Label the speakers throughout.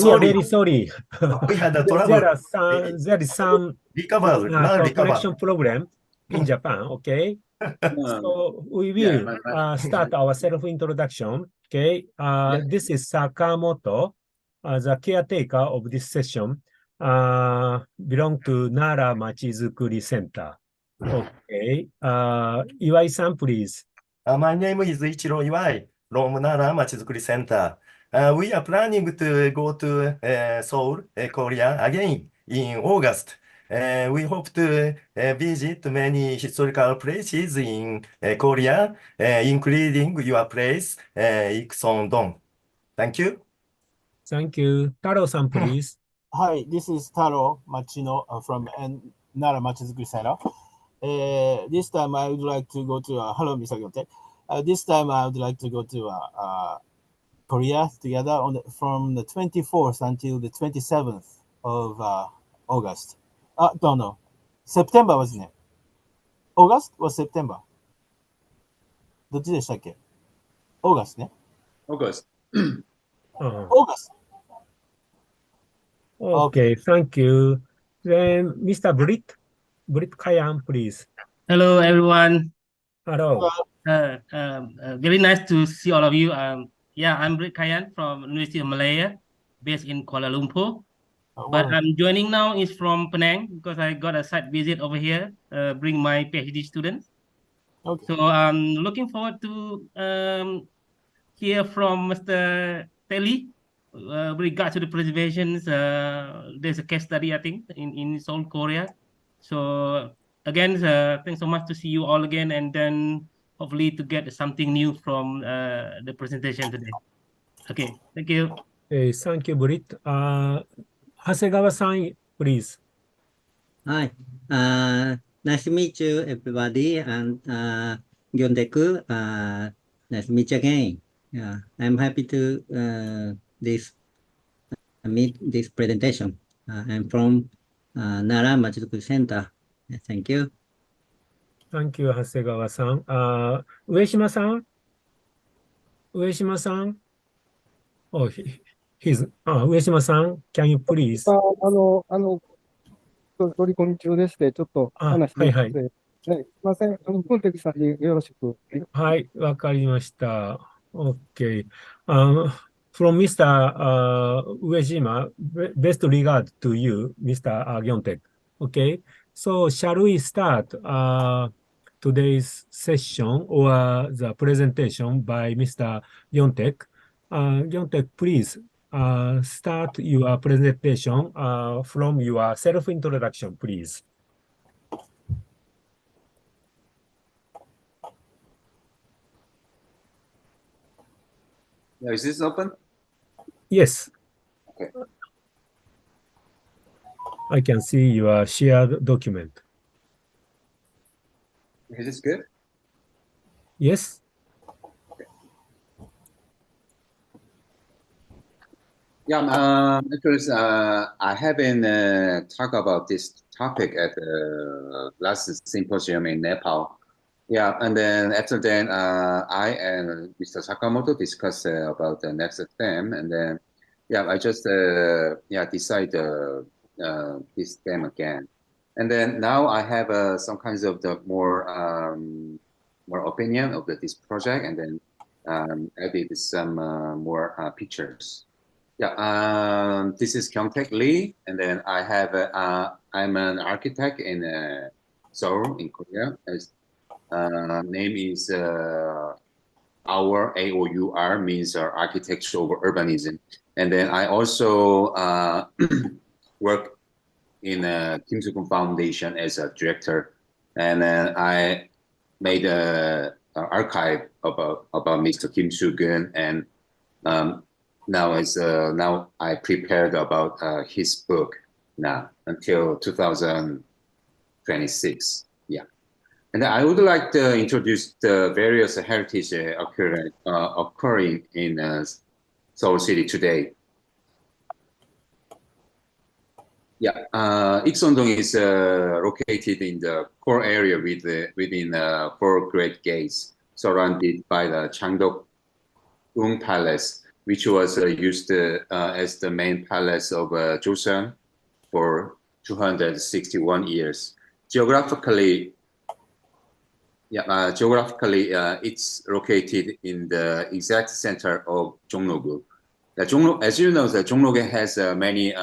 Speaker 1: we are
Speaker 2: sorry.
Speaker 1: very sorry.
Speaker 2: We had a
Speaker 1: There
Speaker 2: trouble.
Speaker 1: there is some
Speaker 2: Recover, now recover.
Speaker 1: connection problem in Japan, okay? So we will start our self-introduction, okay? This is Sakamoto, the caretaker of this session, belong to Nara Machizukuri Center. Okay, Iwai-san, please.
Speaker 2: My name is Ichiro Iwai from Nara Machizukuri Center. We are planning to go to Seoul, Korea again in August. We hope to visit many historical places in Korea, including your place, Ikson-dong. Thank you.
Speaker 1: Thank you. Taro-san, please.
Speaker 3: Hi, this is Taro Machino from Nara Machizukuri Center. This time I would like to go to hello, Mr. Kyungtaek. This time I would like to go to Korea together from the 24th until the 27th of August. No, September wasn't it? August was September. どっちでしたっけ? August ね?
Speaker 4: August.
Speaker 3: August.
Speaker 1: Okay, thank you. Then Mr. Brit Kayan, please.
Speaker 5: Hello, everyone.
Speaker 1: Hello.
Speaker 5: Very nice to see all of you. Yeah, I'm Brit Kayan from University of Malaya, based in Kuala Lumpur. But I'm joining now is from Penang because I got a site visit over here, bring my PhD students.
Speaker 3: Okay.
Speaker 5: So I'm looking forward to hear from Mr. Lee with regard to the preservations. There's a case study, I think, in Seoul, Korea. So again, thanks so much to see you all again, and then hopefully to get something new from the presentation today. Okay, thank you.
Speaker 1: Thank you, Brit. Hasegawa-san, please.
Speaker 6: Hi, nice to meet you, everybody, and Gyondeku, nice to meet you again. Yeah, I'm happy to meet this presentation. I'm from Nara Machizukuri Center. Thank you.
Speaker 1: Thank you, Hasegawa-san. Ueshima-san? Ueshima-san? Oh, Ueshima-san, can you please?
Speaker 7: 取り込み中でして、ちょっと話してます。すいません。コンテクさんによろしく。
Speaker 1: はい、わかりました。Okay. From Mr. Uejima, best regard to you, Mr. Kyungtaek. Okay. So shall we start today's session or the presentation by Mr. Kyungtaek? Kyungtaek, please start your presentation from your self-introduction, please.
Speaker 4: Is this open?
Speaker 1: Yes.
Speaker 4: Okay.
Speaker 1: I can see your shared document.
Speaker 4: Is this good?
Speaker 1: Yes.
Speaker 4: Okay. Yeah, actually, I haven't talked about this topic at the last symposium in Nepal. Yeah, and then after that, I and Mr. Sakamoto discussed about the next theme, and then yeah, I just decide this theme again, and then now I have some kinds of the more opinion of this project, and then added some more pictures. Yeah, this is Kyungtaek Lee, and then I have I'm an architect in Seoul in Korea. Name is aour, aour, means architecture over urbanism. And then I also work in Kim Soo-kun Foundation as a director. And then I made an archive about Mr. Kim Soo-kun, and now I prepared about his book now until 2026. Yeah. And I would like to introduce the various heritage occurring in Seoul City today. Yeah, Ikson-dong is located in the core area within 4 great gates, surrounded by the Changdeok-gung Palace, which was used as the main palace of Joseon for 261 years. Geographically, it's located in the exact center of Jongno-gu. As you know, the Jongno-gu has many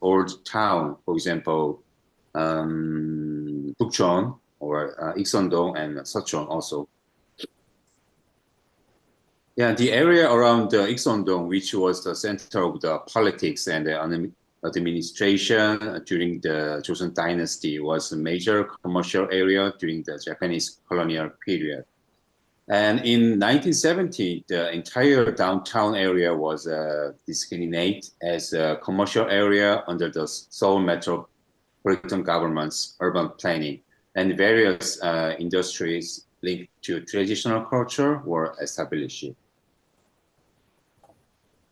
Speaker 4: old town. For example, Bukchon or Ikseondong and Seocheon also. Yeah, the area around Ikseondong, which was the center of the politics and the administration during the Joseon Dynasty, was a major commercial area during the Japanese colonial period. And in 1970, the entire downtown area was designated as a commercial area under the Seoul Metropolitan Government's urban planning, and various industries linked to traditional culture were established.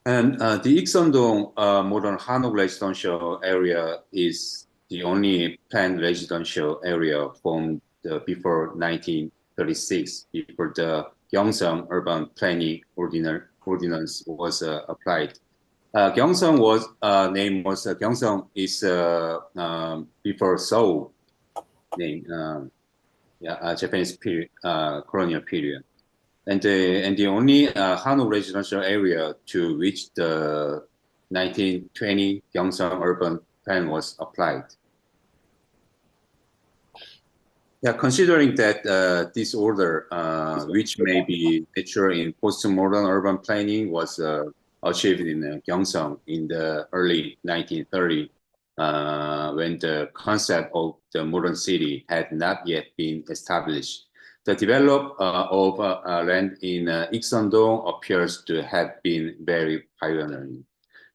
Speaker 4: And the Ikseondong modern Hanok residential area is the only planned residential area formed before 1936, before the Gyeongsang Urban Planning Ordinance was applied. Gyeongsang was name was Gyeongsang is before Seoul name, Japanese period, colonial period. And the only Hanok residential area to which the 1920 Gyeongsang urban plan was applied. Yeah, considering that this order, which may be mature in postmodern urban planning, was achieved in Gyeongsang in the early 1930s, when the concept of the modern city had not yet been established. The development of land in Ikseondong appears to have been very pioneering.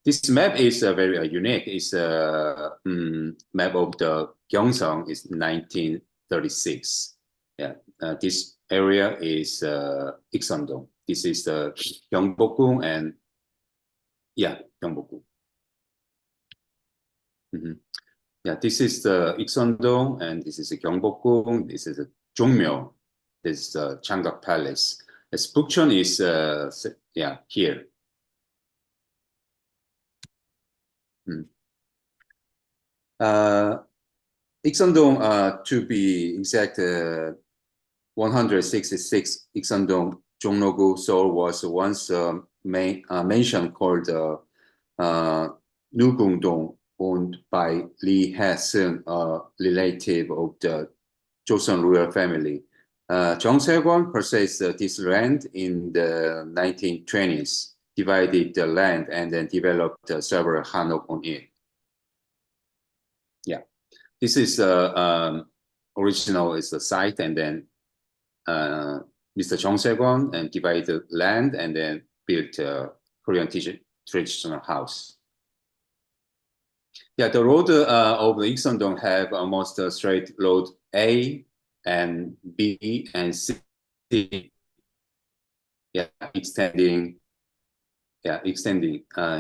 Speaker 4: This map is very unique. It's a map of the Gyeongsang is 1936. Yeah, this area is Ikseondong. This is the Gyeongbokgung and Gyeongbokgung. Yeah, this is the Ikseondong and this is the Gyeongbokgung. This is the Jongmyo. This is the Changgak Palace. As Bukchon is here. Ikseondong, to be exact, 166 Ikseondong Jongno-gu Seoul was once mentioned called Nugungdong, owned by Lee Ha-seung, a relative of the Joseon royal family. Jung Se-kwon purchased this land in the 1920s, divided the land, and then developed several hanok on it. Yeah, this is original is the site, and then Mr. Jung Se-kwon and divided the land and then built a Korean traditional house. Yeah, the road of the Ikseondong have almost a straight road A and B and C, extending in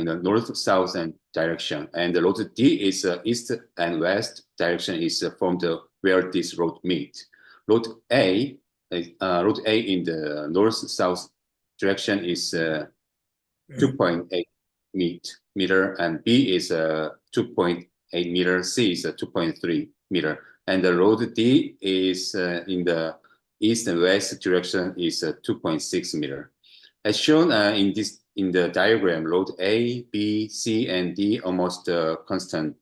Speaker 4: the north-south and direction. And the road D is east and west direction is from where this road meet. Road A in the north-south direction is 2.8 meter, and B is 2.8 meter, C is 2.3 meter. And the road D is in the east and west direction is 2.6 meter. As shown in the diagram, road A, B, C, and D almost constant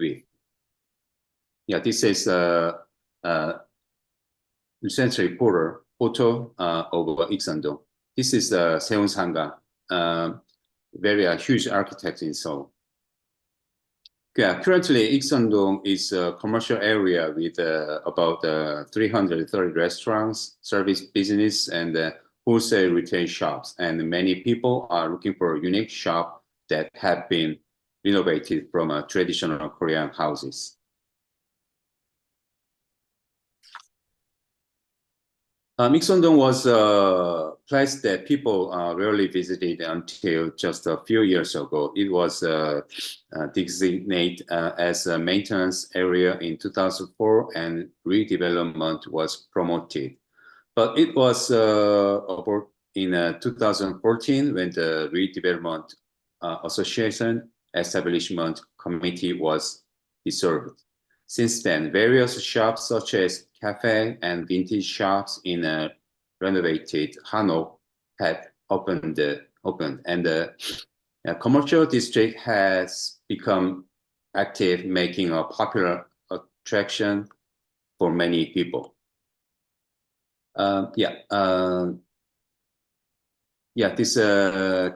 Speaker 4: width. Yeah, this is recently photo of Ikseondong. This is Seon Sanga, very huge architect in Seoul. Yeah, currently Ikseondong is a commercial area with about 330 restaurants, service business, and wholesale retail shops. And many people are looking for a unique shop that have been renovated from traditional Korean houses. Ikseondong was a place that people rarely visited until just a few years ago. It was designated as a maintenance area in 2004, and redevelopment was promoted. But it was in 2014 when the Redevelopment Association Establishment Committee was dissolved. Since then, various shops such as cafe and vintage shops in a renovated Hanok have opened, and the commercial district has become active, making a popular attraction for many people. This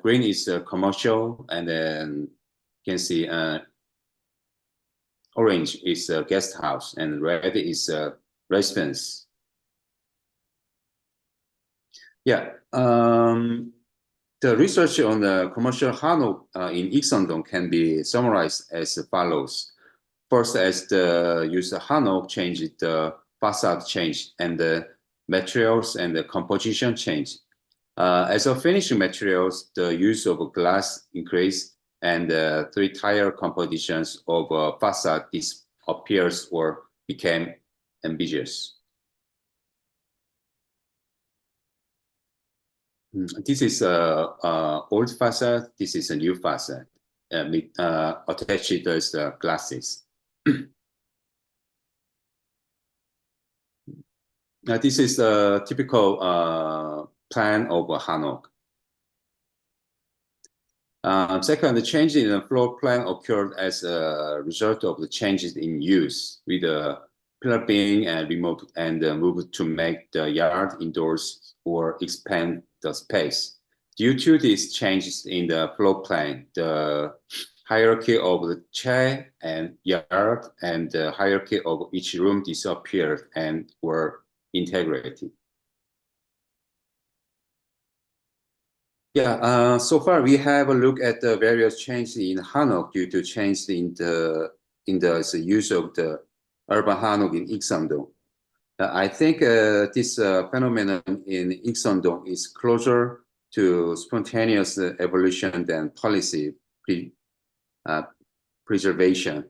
Speaker 4: green is commercial, and then you can see orange is a guest house, and red is a residence. The research on the commercial Hanok in Iksan-dong can be summarized as follows. First, as the use of Hanok changed, the facade changed, and the materials and the composition changed. As of finishing materials, the use of glass increased, and the three-tier compositions of facade disappears or became ambiguous. This is old facade. This is a new facade. Attached to those glasses. This is a typical plan of Hanok. Second, the change in the floor plan occurred as a result of the changes in use, with the pillar being removed and moved to make the yard indoors or expand the space. Due to these changes in the floor plan, the hierarchy of the chair and yard and the hierarchy of each room disappeared and were integrated. So far we have a look at the various changes in Hanok due to change in the use of the urban Hanok in Iksan-dong. I think this phenomenon in Iksan-dong is closer to spontaneous evolution than policy preservation.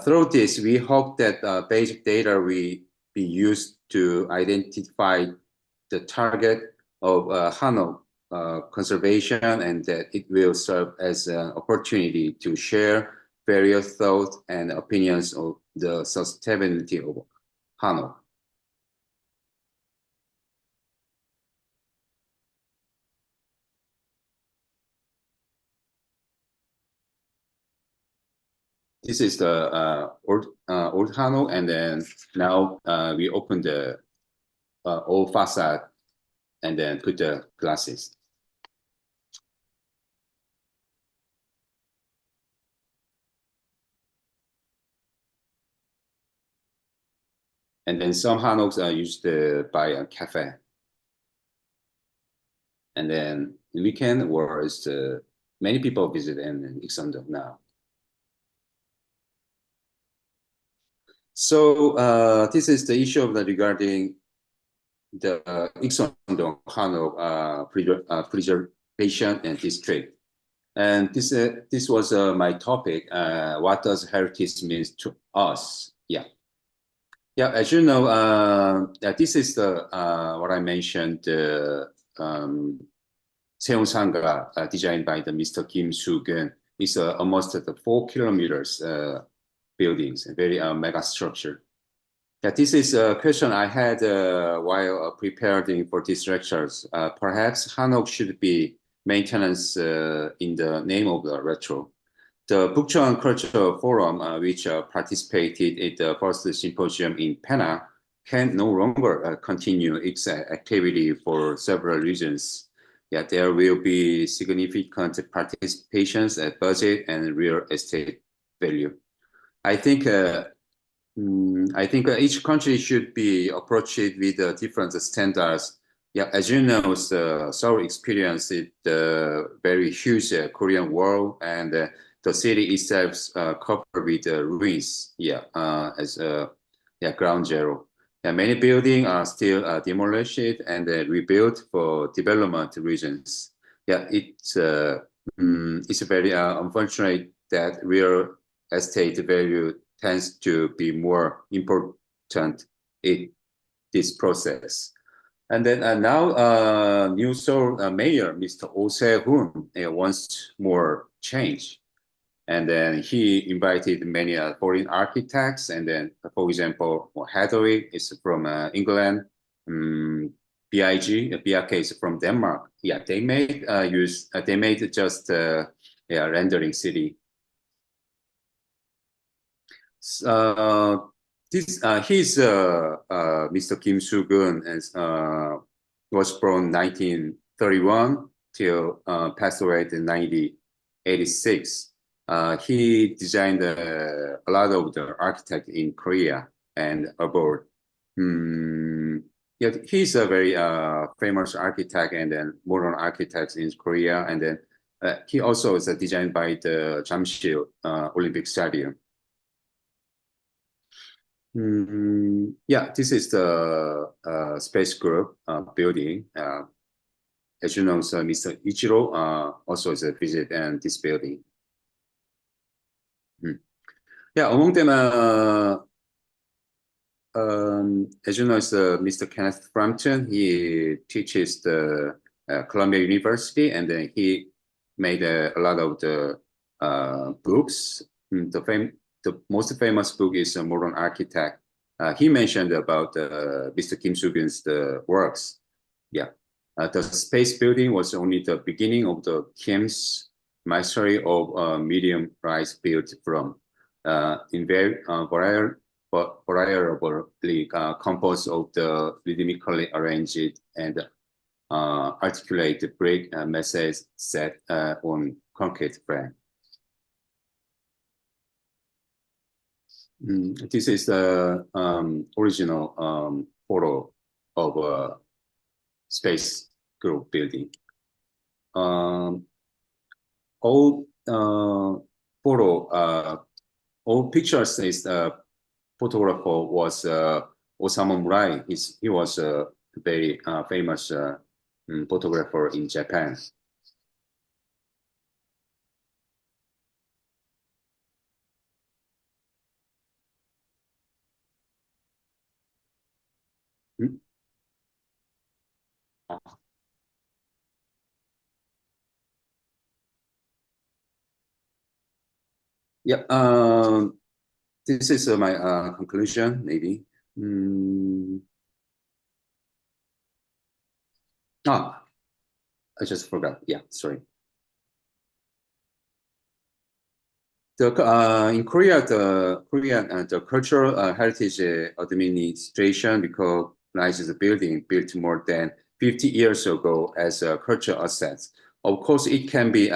Speaker 4: Through this, we hope that basic data will be used to identify the target of Hanok conservation, and that it will serve as an opportunity to share various thoughts and opinions of the sustainability of Hanok. This is the old Hanok, and then now we open the old facade and then put the glasses. And then some Hanoks are used by a cafe. And then the weekend was many people visit in Iksan-dong now. So this is the issue of regarding the Iksan-dong Hanok preservation and district. And this was my topic. What does heritage mean to us? As you know, this is the what I mentioned, Seoul Sangha, designed by the Mr. Kim Soo-geun. It's almost 4 kilometers buildings, a very mega structure. This is a question I had while preparing for these lectures. Perhaps Hanok should be maintenance in the name of the retro. The Bukchon Cultural Forum, which participated in the first symposium in Penang, can no longer continue its activity for several reasons. There will be significant participations at budget and real estate value. I think each country should be approached with different standards. As you know, Seoul experienced the very huge Korean War, and the city itself covered with ruins. As ground zero. Many buildings are still demolished and rebuilt for development reasons. It's very unfortunate that real estate value tends to be more important in this process. And then now, new Seoul mayor, Mr. Oh Se-hoon, wants more change. And then he invited many foreign architects. And then, for example, Hathaway is from England. BIK is from Denmark. Yeah, they made they made just rendering city. He's Mr. Kim Soo-gun, and was born 1931 till passed away in 1986. He designed a lot of the architect in Korea and abroad. Yeah, he's a very famous architect and then modern architect in Korea. And then he also is designed by the Jamsil Olympic Stadium. Yeah, this is the space group building. As you know, so Mr. Ichiro also is a visit and this building. Yeah, among them, as you know, it's Mr. Kenneth Frampton. He teaches the Columbia University, and then he made a lot of the books. The most famous book is Modern Architect. He mentioned about Mr. Kim Soo-gun's works. Yeah, the space building was only the beginning of the Kim's mastery of medium rise built from in very variably composed of the rhythmically arranged and articulated brick masses set on concrete frame. This is the original photo of space group building. All pictures is photographer was Osamu Murai. He was a very famous photographer in Japan. Yeah, this is my conclusion, maybe. I just forgot. Yeah, sorry. In Korea, the cultural heritage administration recognizes the building built more than 50 years ago as a cultural asset. Of course, it can be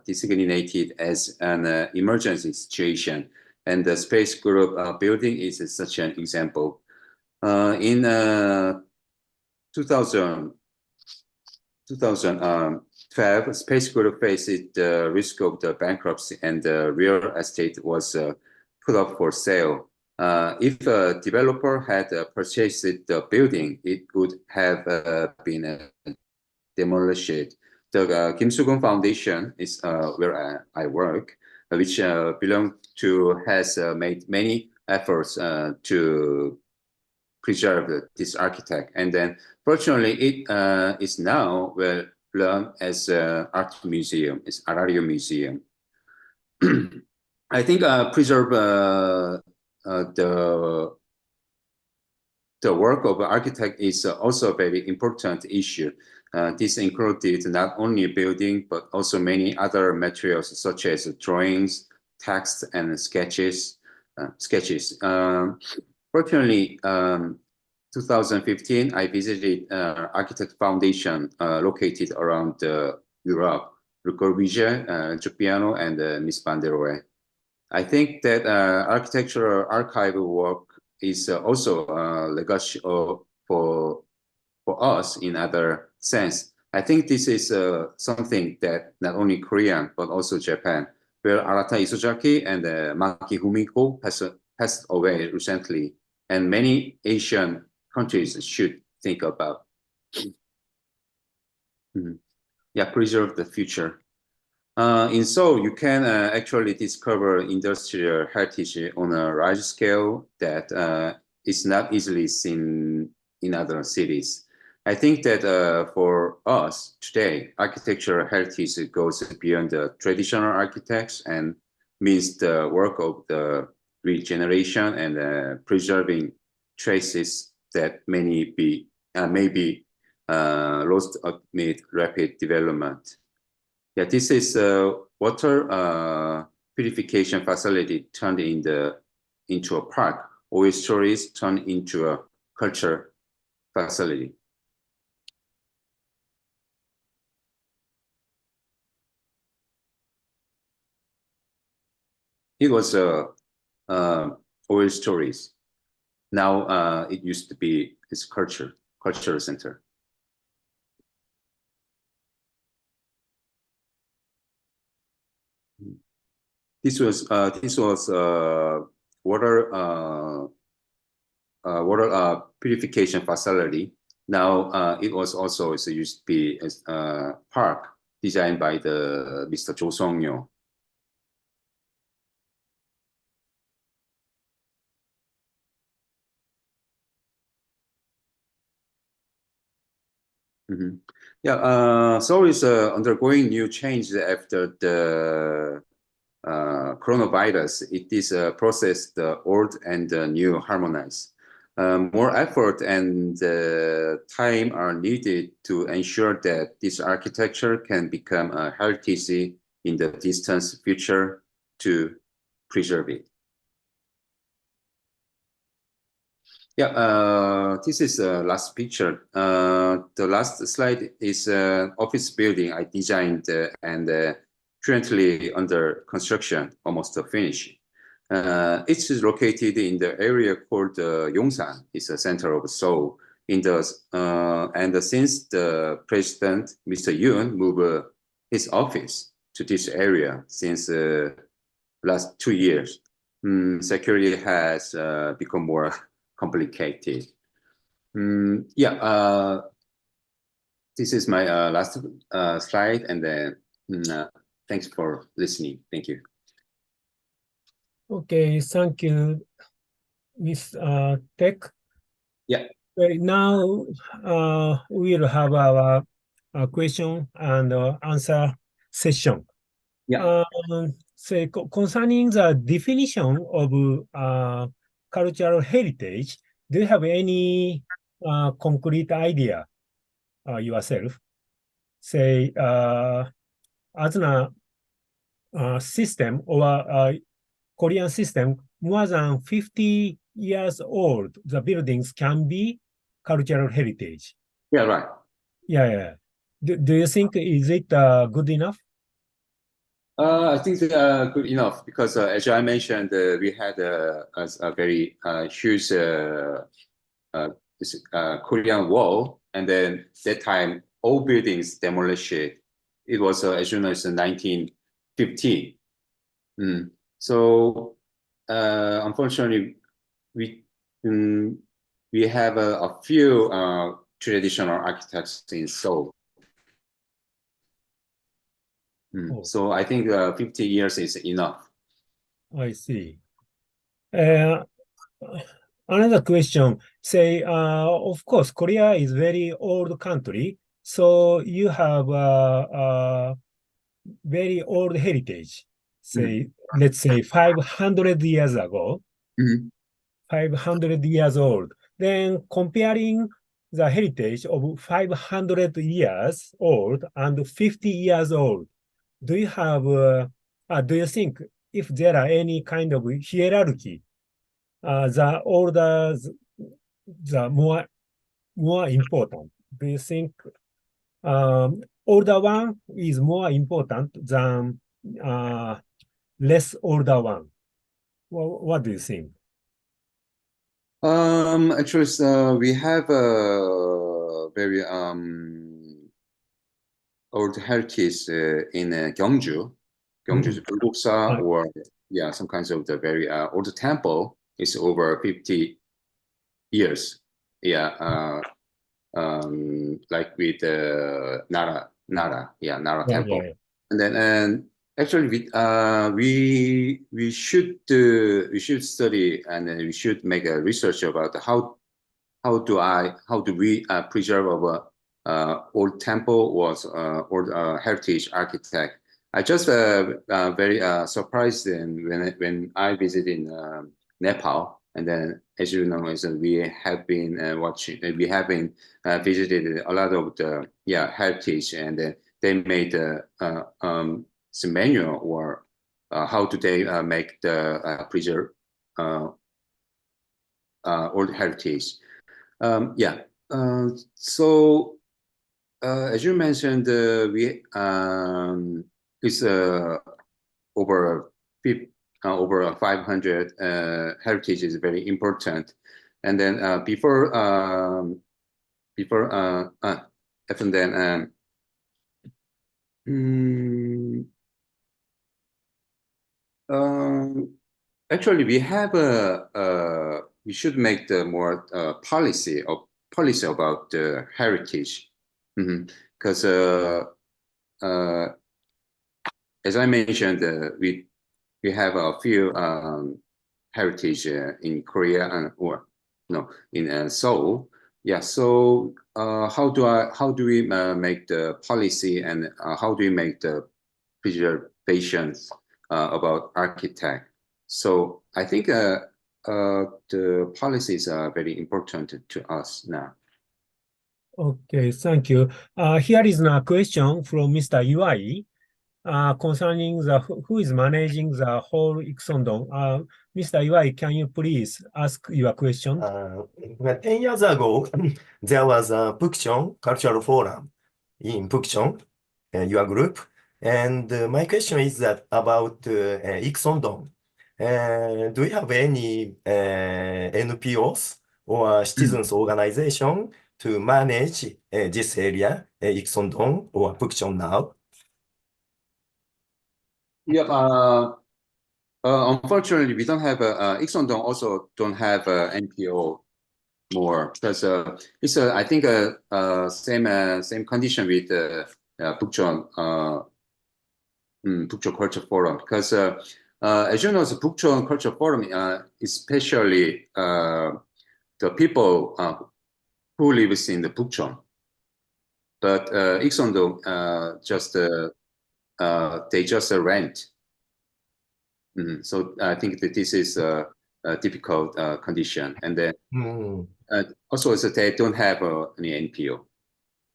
Speaker 4: designated as an emergency situation, and the space group building is such an example. In 2012, Space Group faced the risk of the bankruptcy, and the real estate was put up for sale. If a developer had purchased the building, it would have been demolished. The Kim Soo-gun Foundation is where I work, which belong to has made many efforts to preserve this architect. And then fortunately it is now well known as art museum, it's Arario Museum. I think preserve the work of architect is also a very important issue. This included not only building, but also many other materials such as drawings, text, and sketches. Fortunately, 2015, I visited Architect Foundation located around Europe, Le Corbusier, Giuliano, and Miss Van der Rohe. I think that architectural archive work is also a legacy for us in other sense. I think this is something that not only Korean, but also Japan, where Arata Isozaki and Maki Humiko passed away recently, and many Asian countries should think about. Yeah, preserve the future. In Seoul, you can actually discover industrial heritage on a large scale that is not easily seen in other cities. I think that for us today, architectural heritage goes beyond the traditional architects and means the work of the regeneration and preserving traces that may be lost amid rapid development. Yeah, this is a water purification facility turned into a park, oil storage turned into a culture facility. It was oil stories. Now it used to be its cultural center. This was water purification facility. Now it was also used to be a park designed by the Mr. Jo Song-yo. Mm-hmm. Yeah, Seoul is undergoing new changes after the coronavirus. It is a process, the old and the new harmonize. More effort and time are needed to ensure that this architecture can become a heritage in the distant future to preserve it. Yeah, this is the last picture. The last slide is an office building I designed and currently under construction, almost finished. It's located in the area called Yongsan. It's the center of Seoul. And since the president, Mr. Yoon, moved his office to this area since last 2 years, security has become more complicated. Yeah, this is my last slide, and then thanks for listening. Thank you.
Speaker 1: Okay, thank you, Ms. Tech.
Speaker 4: Yeah.
Speaker 1: Now we'll have our question and answer session.
Speaker 4: Yeah.
Speaker 1: So concerning the definition of cultural heritage, do you have any concrete idea yourself? Say, as a system or Korean system, more than 50 years old, the buildings can be cultural heritage.
Speaker 4: Yeah, right.
Speaker 1: Yeah. Do you think, is it good enough?
Speaker 4: I think good enough because, as I mentioned, we had a very huge Korean wall, and then that time all buildings demolished. It was as soon as 1950. So unfortunately, we have a few traditional architects in Seoul. So I think 50 years is enough.
Speaker 1: I see. Another question, say, of course, Korea is very old country, so you have very old heritage. Say, let's say 500 years ago, 500 years old. Then comparing the heritage of 500 years old and 50 years old, do you have, do you think if there are any kind of hierarchy, the older, the more important? Do you think older one is more important than less older one? Well, what do you think?
Speaker 4: Actually, we have a very old heritage in Gyeongju. Gyeongju's Bulguksa, or some kinds of the very old temple is over 50 years. Yeah, like with Nara temple.
Speaker 1: Yeah.
Speaker 4: And then actually we should study and we should make a research about how how do we preserve our old temple was old heritage architect. I just very surprised when I visited Nepal, and then as you know, we have been we have been visited a lot of the heritage, and they made some manual or how do they make the preserve old heritage. So as you mentioned, we it's over 500 heritage is very important, and then and then actually we have we should make the more policy about the heritage, because as I mentioned, we have a few heritage in Korea or no in Seoul. Yeah. So how do we make the policy, and how do we make the preservation about architect? So I think the policies are very important to us now.
Speaker 1: Okay, thank you. Here is a question from Mr. Yuai concerning who is managing the whole Ixondong. Mr. Yuai, can you please ask your question?
Speaker 2: 10 years ago, there was a Pukchon Cultural Forum in Pukchon, your group. And my question is that about Ixondong. Do you have any NPOs or citizens organization to manage this area, Ixondong or Pukchon now?
Speaker 4: Yeah. Unfortunately, we don't have Ixondong also don't have NPO more, because it's I think same condition with Pukchon Pukchon Culture Forum, because as you know, the Pukchon Culture Forum, especially the people who lives in the Pukchon, but Ixondong just they just rent. So I think that this is a difficult condition, and then also they don't have any NPO.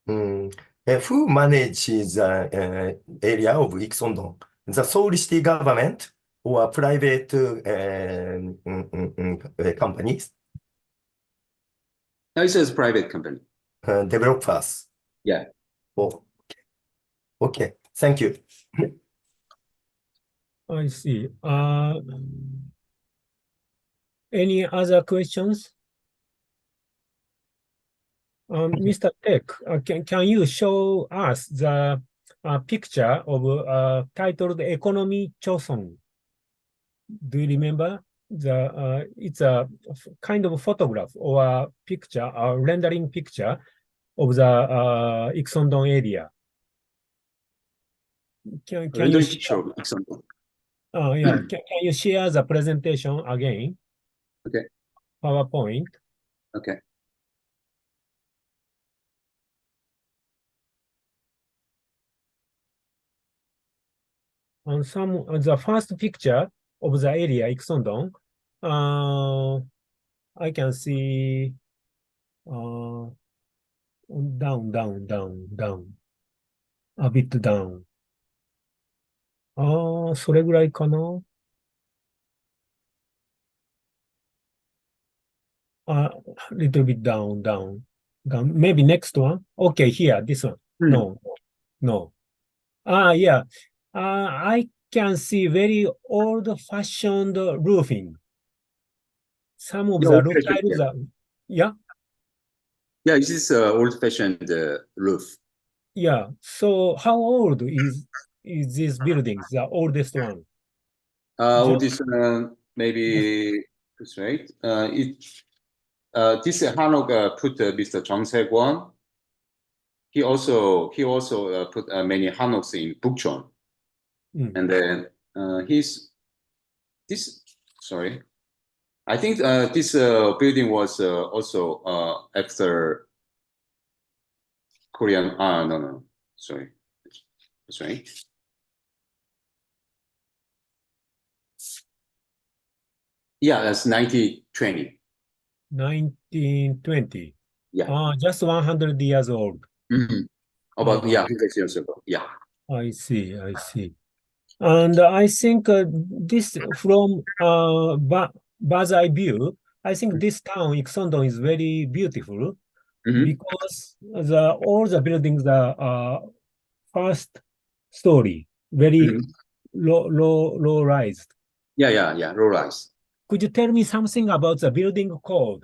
Speaker 2: Who manages the area of Ixondong? The Seoul city government or private companies?
Speaker 4: No, it's a private company.
Speaker 2: Developers.
Speaker 4: Yeah.
Speaker 2: Oh, okay. Thank you.
Speaker 1: I see. Any other questions? Mr. Tech, can you show us the picture of titled Economy Choson? Do you remember? It's a kind of photograph or a picture, a rendering picture of the Ixondong area. Can you share? Can you share the presentation again?
Speaker 4: Okay.
Speaker 1: PowerPoint.
Speaker 4: Okay.
Speaker 1: On the first picture of the area Ixondong, I can see down, a bit down. それぐらいかな。Little bit down. Maybe next one. Okay, here, this one. No. Yeah. I can see very old-fashioned roofing. Some of the roof tiles are, yeah.
Speaker 4: Yeah, this is old-fashioned roof.
Speaker 1: Yeah. So how old is this building, the oldest one?
Speaker 4: Oldest maybe that's right. This Hanok put Mr. Chang Se-kwon. He also put many Hanoks in Pukchon. And then sorry, I think this building was also after Korean. No, sorry. Yeah, that's 1920.
Speaker 1: 1920.
Speaker 4: Yeah.
Speaker 1: Just 100 years old.
Speaker 4: About 100 years ago. Yeah.
Speaker 1: I see. And I think this from bird's eye view, I think this town, Iksoндong, is very beautiful because all the buildings are first story, very low rise.
Speaker 4: Yeah, low rise.
Speaker 1: Could you tell me something about the building code?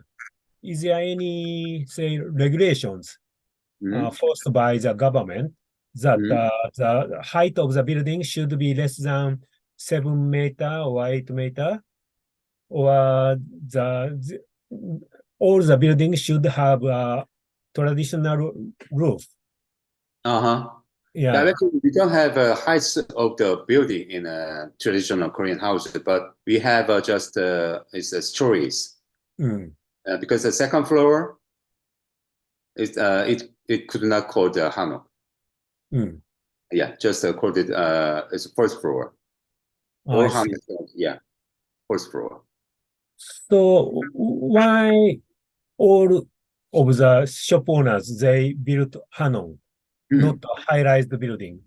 Speaker 1: Is there any, say, regulations forced by the government that the height of the building should be less than 7 meter or 8 meter, or all the buildings should have a traditional roof?
Speaker 4: Yeah, actually, we don't have a height of the building in a traditional Korean house, but we have just it's stories. Because the second floor is it could not call the hanok. Yeah, just called it it's first floor. Or hanok, yeah, first floor.
Speaker 1: So why all of the shop owners they built Hanon, not a high-rise building?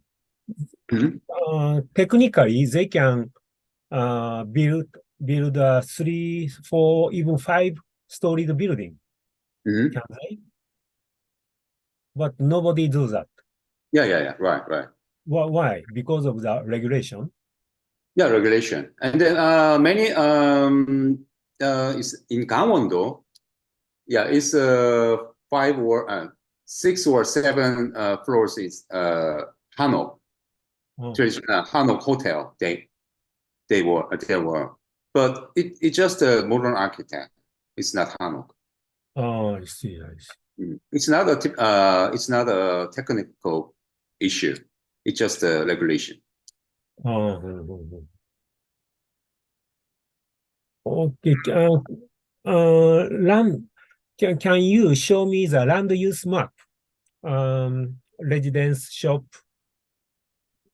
Speaker 1: Technically, they can build a 3, 4, even 5-storied building. Can they? But nobody do that.
Speaker 4: Yeah, right.
Speaker 1: Why? Because of the regulation?
Speaker 4: Yeah, regulation. And then many is in Gangwon-do. Yeah, it's 5 or 6 or 7 floors is Hanok. Traditional Hanok hotel. They were, but it's just a modern architect. It's not Hanok.
Speaker 1: Oh, I see.
Speaker 4: It's not a technical issue. It's just a regulation.
Speaker 1: Okay. Can you show me the land use map? Residence shop,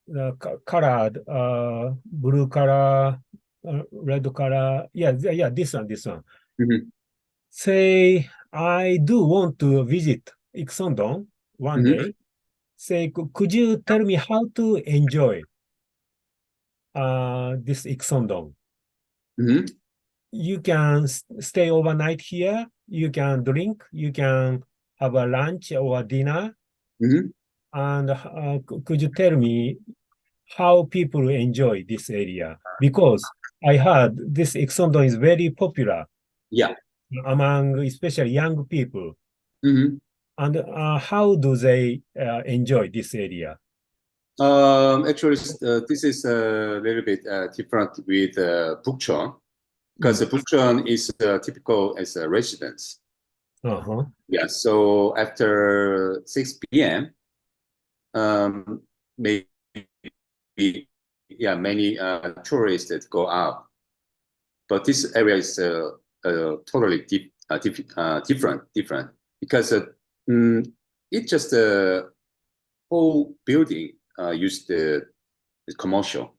Speaker 1: the colored, blue color, red color. Yeah, this one. Say, I do want to visit Iksoндong one day. Say, could you tell me how to enjoy this Iksoндong? You can stay overnight here. You can drink. You can have a lunch or a dinner. And could you tell me how people enjoy this area? Because I heard this Iksoндong is very popular.
Speaker 4: Yeah.
Speaker 1: Among especially young people. And how do they enjoy this area?
Speaker 4: Actually, this is a little bit different with Bukchon, because Bukchon is typical as a residence. Yeah, so after 6 p.m., maybe many tourists that go out. But this area is totally different because it's just a whole building used commercial,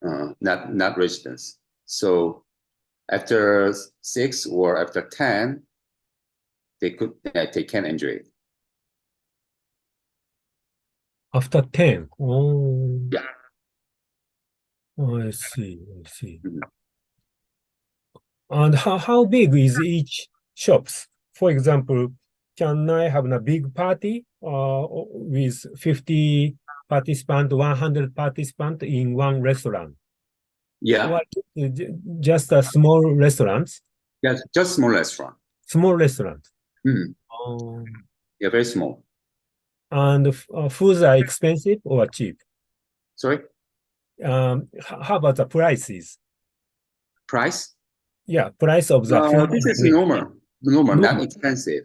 Speaker 4: not residence. So after 6 or after 10, they can enjoy it.
Speaker 1: After 10? Oh.
Speaker 4: Yeah.
Speaker 1: Oh, I see. And how big is each shops? For example, can I have a big party with 50 participants, 100 participants in one restaurant?
Speaker 4: Yeah.
Speaker 1: Or just a small restaurants?
Speaker 4: Yes, just small restaurant.
Speaker 1: Small restaurant.
Speaker 4: Yeah, very small.
Speaker 1: And foods are expensive or cheap?
Speaker 4: Sorry?
Speaker 1: How about the prices?
Speaker 4: Price?
Speaker 1: Yeah, price of the food.
Speaker 4: This is normal, not expensive.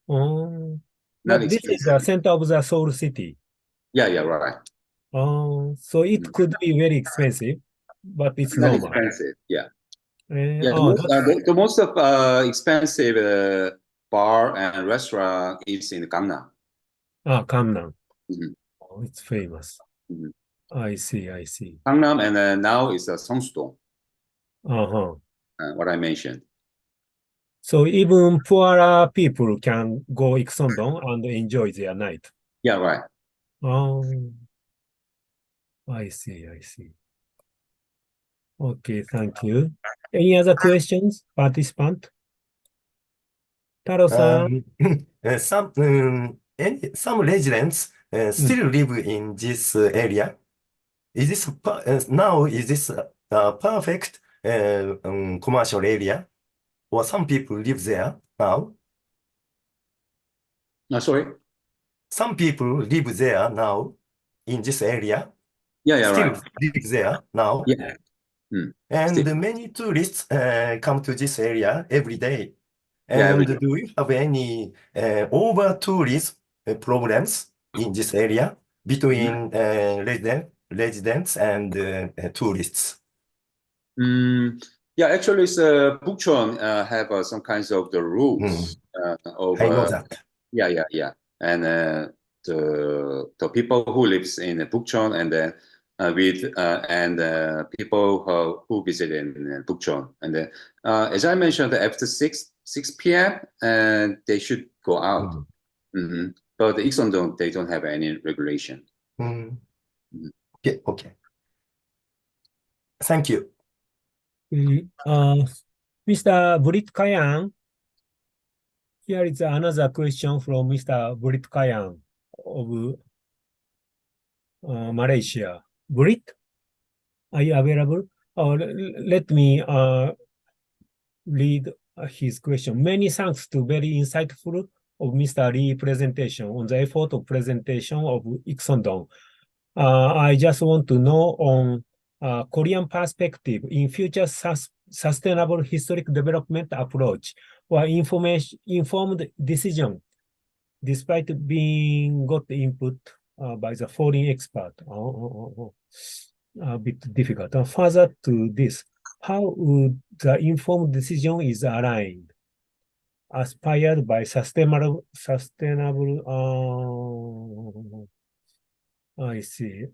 Speaker 1: But this is the center of the Seoul city.
Speaker 4: Yeah, right.
Speaker 1: So it could be very expensive, but it's
Speaker 4: not
Speaker 1: normal.
Speaker 4: Expensive, yeah. Yeah,
Speaker 1: Oh,
Speaker 4: the most of expensive bar and restaurant is in Gangnam.
Speaker 1: Gangnam.
Speaker 4: Mhm.
Speaker 1: Oh, it's famous.
Speaker 4: Mhm.
Speaker 1: I see, I see.
Speaker 4: Gangnam, and now is Seongsu-dong,
Speaker 1: Uh-huh.
Speaker 4: what I mentioned.
Speaker 1: So even poorer people can go Ikson-dong and enjoy their night.
Speaker 4: Yeah, right.
Speaker 1: Oh, I see, I see. Okay, thank you. Any other questions, participant? Taro-san?
Speaker 2: Some residents still live in this area. Is this now? Is this a perfect commercial area, or some people live there now?
Speaker 4: Sorry.
Speaker 2: Some people live there now in this area.
Speaker 4: Yeah,
Speaker 2: Still
Speaker 4: right.
Speaker 2: live there now.
Speaker 4: Yeah.
Speaker 2: And
Speaker 4: Still.
Speaker 2: many tourists come to this area every day.
Speaker 4: Yeah, every
Speaker 2: And
Speaker 4: day.
Speaker 2: do you have any over tourism problems in this area between residents and tourists?
Speaker 4: Yeah, actually, it's Bukchon have some kinds of the rules of
Speaker 2: I know that.
Speaker 4: yeah, and the people who lives in Bukchon, and then with and who visit in Bukchon, and then as I mentioned, after 6 p.m. and they should go out. But the Ikson they don't have any regulation.
Speaker 2: Okay, okay. Thank you.
Speaker 1: Mr. Brit Kayan, here is another question from Mr. Brit Kayan of Malaysia. Brit, are you available? Let me read his question. Many thanks to very insightful of Mr. Lee presentation on the effort of presentation of Ikson-dong. I just want to know on Korean perspective in future sustainable historic development approach or informed decision despite being got input by the foreign expert. A bit difficult. Further to this, how would the informed decision is aligned, aspired by sustainable, I see.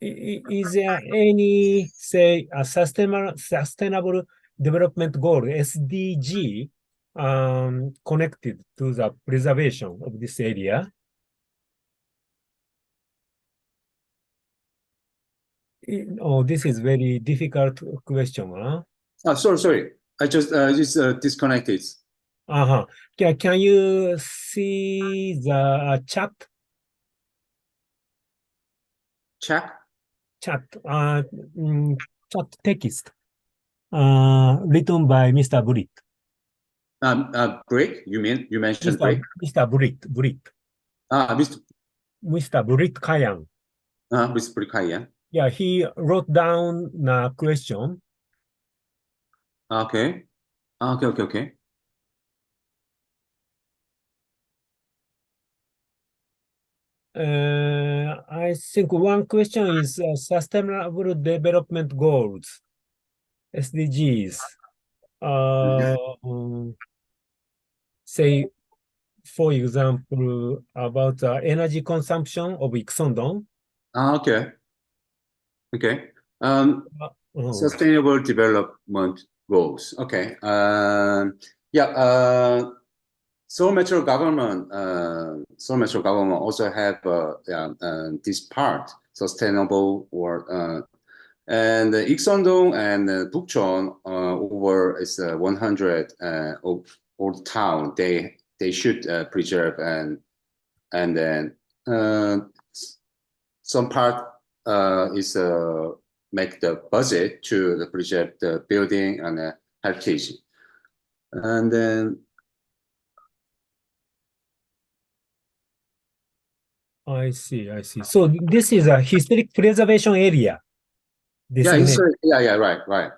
Speaker 1: Is there any, say, a sustainable development goal, SDG, connected to the preservation of this area? Oh, this is very difficult question, huh?
Speaker 4: Sorry. I just disconnected.
Speaker 1: Can you see the chat?
Speaker 4: Chat?
Speaker 1: Chat text written by Mr. Britt.
Speaker 4: Brick? You mentioned Brick?
Speaker 1: Mr. Britt. Mr. Britt Kayan.
Speaker 4: Mr. Brick Kayan.
Speaker 1: Yeah, he wrote down a question.
Speaker 4: Okay. Okay.
Speaker 1: I think one question is sustainable development goals, SDGs. Say, for example, about energy consumption of Ikson-dong.
Speaker 4: Okay. Sustainable development goals. Okay. Seoul Metro government also have this part sustainable or and Ikson-dong and Bukchon over is 100 old town. They should preserve and then some part is make the budget to preserve the building and heritage, and then.
Speaker 1: I see. So this is a historic preservation area.
Speaker 4: Yeah, right.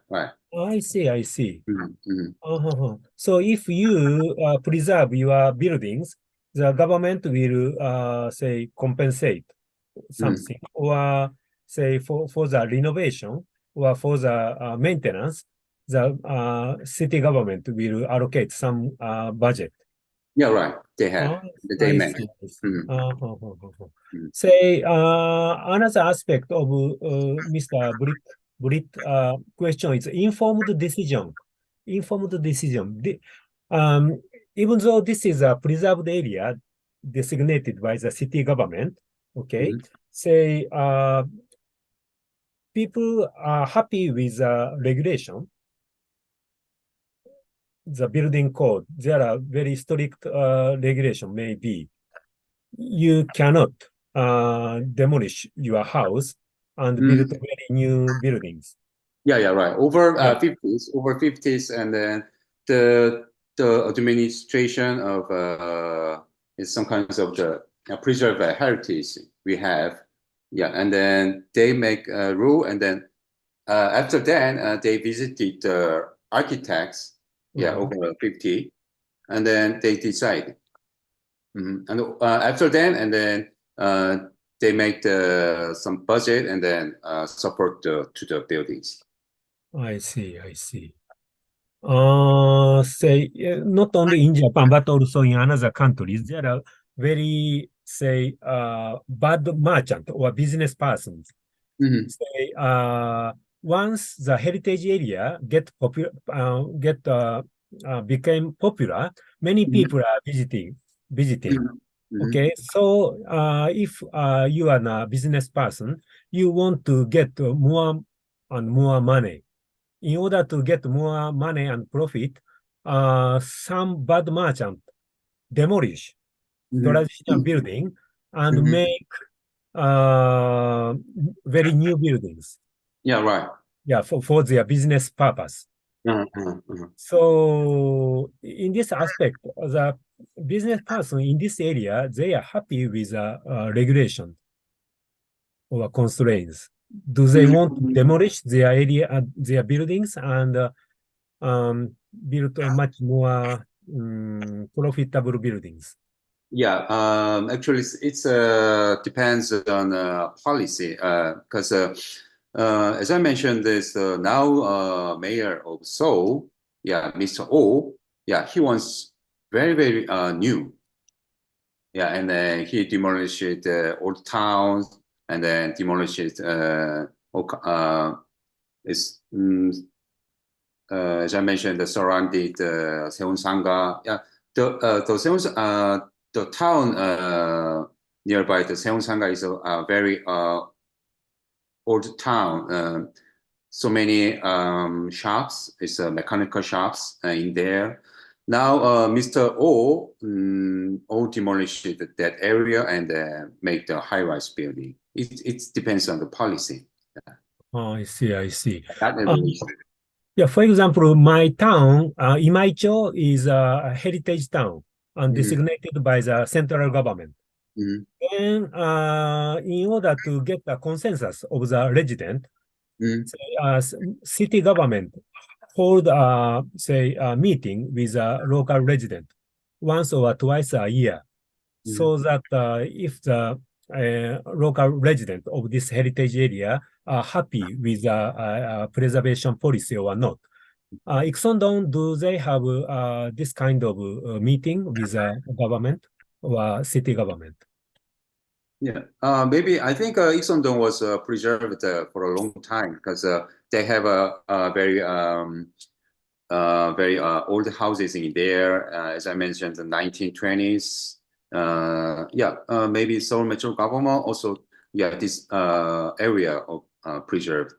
Speaker 1: I see.
Speaker 4: Mm-hmm.
Speaker 1: So if you preserve your buildings, the government will say compensate something, or say for the renovation or for the maintenance, the city government will allocate some budget.
Speaker 4: Yeah, right. They have. They
Speaker 1: I
Speaker 4: make.
Speaker 1: see. I see.
Speaker 4: Mhm.
Speaker 1: Say, another aspect of Mr. Britt question is informed decision. Informed decision. Even though this is a preserved area designated by the city government, okay, say, people are happy with the regulation, the building code. There are very strict regulation, maybe. You cannot demolish your house and build very new buildings.
Speaker 4: Yeah, right. Over
Speaker 1: Yeah.
Speaker 4: 50s, and then the administration of is some kinds of the preserve heritage we have. Yeah, and then they make a rule, and then after that they visited the architects. Yeah, over 50, and then they decide. And after that, and then they make some budget, and then support to the buildings.
Speaker 1: I see, I see. Say, not only in Japan, but also in another countries, there are very, say, bad merchant or business persons. Say, once the heritage area became popular, many people are visiting. Okay, so if you are a business person, you want to get more and more money. In order to get more money and profit, some bad merchant demolish traditional building and make very new buildings.
Speaker 4: Yeah, right.
Speaker 1: Yeah, for their business purpose. So in this aspect, the business person in this area, they are happy with the regulation or constraints. Do they want to demolish their area, their buildings, and build much more profitable buildings?
Speaker 4: Yeah, actually, it's depends on policy because as I mentioned, this now mayor of Seoul, yeah, Mr. Oh, yeah, he wants very new, yeah, and then he demolished old towns, and then demolished is as I mentioned, the surrounded Seoul Sangha, yeah, the Seoul the town nearby the Seoul Sangha is a very old town. So many shops, it's mechanical shops in there. Now, Mr. O demolished that area and make the high-rise building. It depends on the policy.
Speaker 1: Oh, I see, I see.
Speaker 4: That is
Speaker 1: Yeah, for example, my town, Imaicho, is a heritage town and designated by the central government. And in order to get the consensus of the resident, city government hold say a meeting with a local resident once or twice a year, so that if the local resident of this heritage area are happy with the preservation policy or not. Ixondon, do they have this kind of meeting with the government or city government?
Speaker 4: Yeah, maybe I think Ixondong was preserved for a long time because they have a very old houses in there. As I mentioned, the 1920s. Yeah, maybe Seoul Metro government also, yeah, this area of preserved.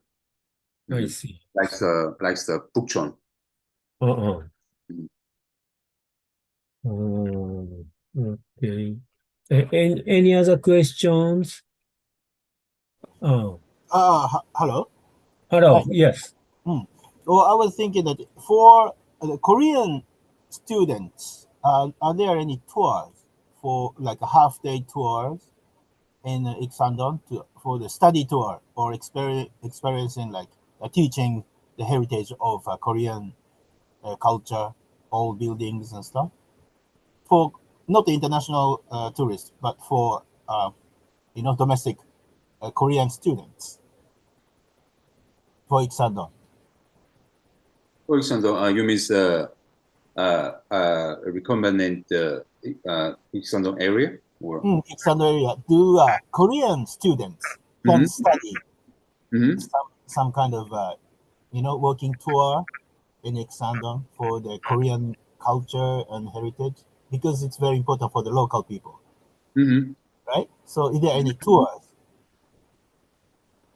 Speaker 1: I see.
Speaker 4: Like the Bukchon.
Speaker 1: Okay. Any other questions?
Speaker 3: Hello.
Speaker 1: Hello.
Speaker 3: Hi.
Speaker 1: Yes.
Speaker 3: Well, I was thinking that for the Korean students, are there any tours for like a half-day tours in Iksan-don for the study tour or experiencing like teaching the heritage of Korean culture, old buildings and stuff? For not the international tourists, but for domestic Korean students for Iksan-don.
Speaker 4: For example, you mean recommended Iksan area or?
Speaker 3: Iksan area. Do Korean students can study some kind of working tour in Iksan for the Korean culture and heritage, because it's very important for the local people, right? So, is there any tours?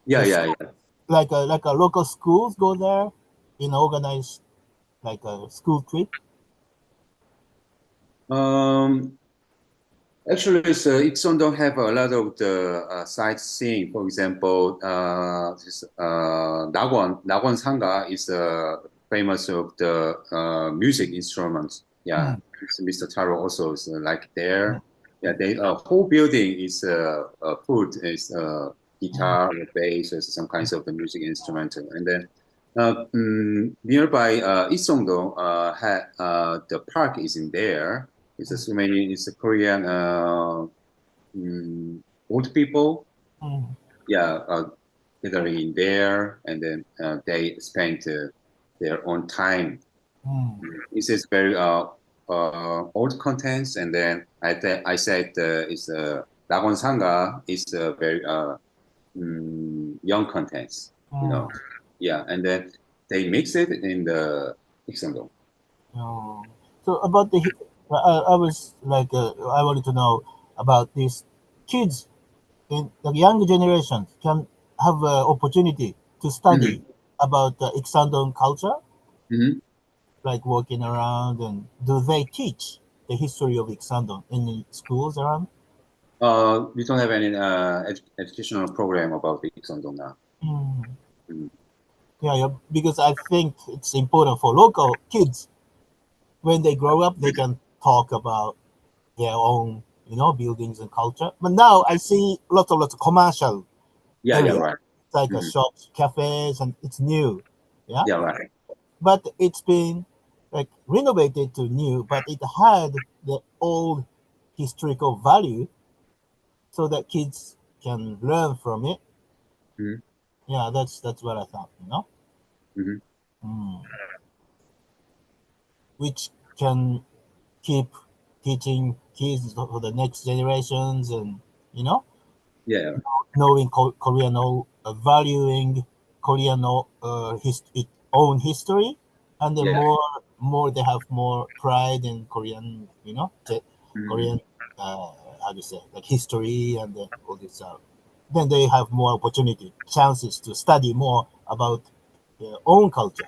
Speaker 4: Yeah.
Speaker 3: Like a local schools go there, organize like a school trip.
Speaker 4: Actually, Iksan don't have a lot of the sightseeing. For example, Nagwon Sanga is famous of the music instruments. Yeah, Mr. Taro also is like there. Yeah, they whole building is food is guitar or bass or some kinds of the music instrument, and then nearby Isongdo the park is in there. It's so many. It's a Korean old people. Yeah, gathering in there, and then they spend their own time. This is very old contents, and then I said it's Dagon Sanga is very young contents. Yeah, and then they mix it in the Iksan-dong.
Speaker 3: So about I was like, I wanted to know about these kids in the younger generation can have opportunity to study about the Iksan culture, like walking around, and do they teach the history of Iksan in the schools around?
Speaker 4: We don't have any educational program about the Iksan-dong now.
Speaker 3: Yeah, because I think it's important for local kids when they grow up, they can talk about their own, buildings and culture. But now I see lots of commercial
Speaker 4: Yeah,
Speaker 3: area.
Speaker 4: right.
Speaker 3: It's like a shops, cafes, and it's new. Yeah.
Speaker 4: Yeah, right.
Speaker 3: But it's been like renovated to new, but it had the old historical value, so that kids can learn from it. Yeah, that's what I thought. Which can keep teaching kids for the next generations, and
Speaker 4: Yeah.
Speaker 3: knowing Korean, valuing Korean its own history, and then more they have more pride in Korean, Korean, how do you say, like history and all this. Then they have more opportunity, chances to study more about their own culture.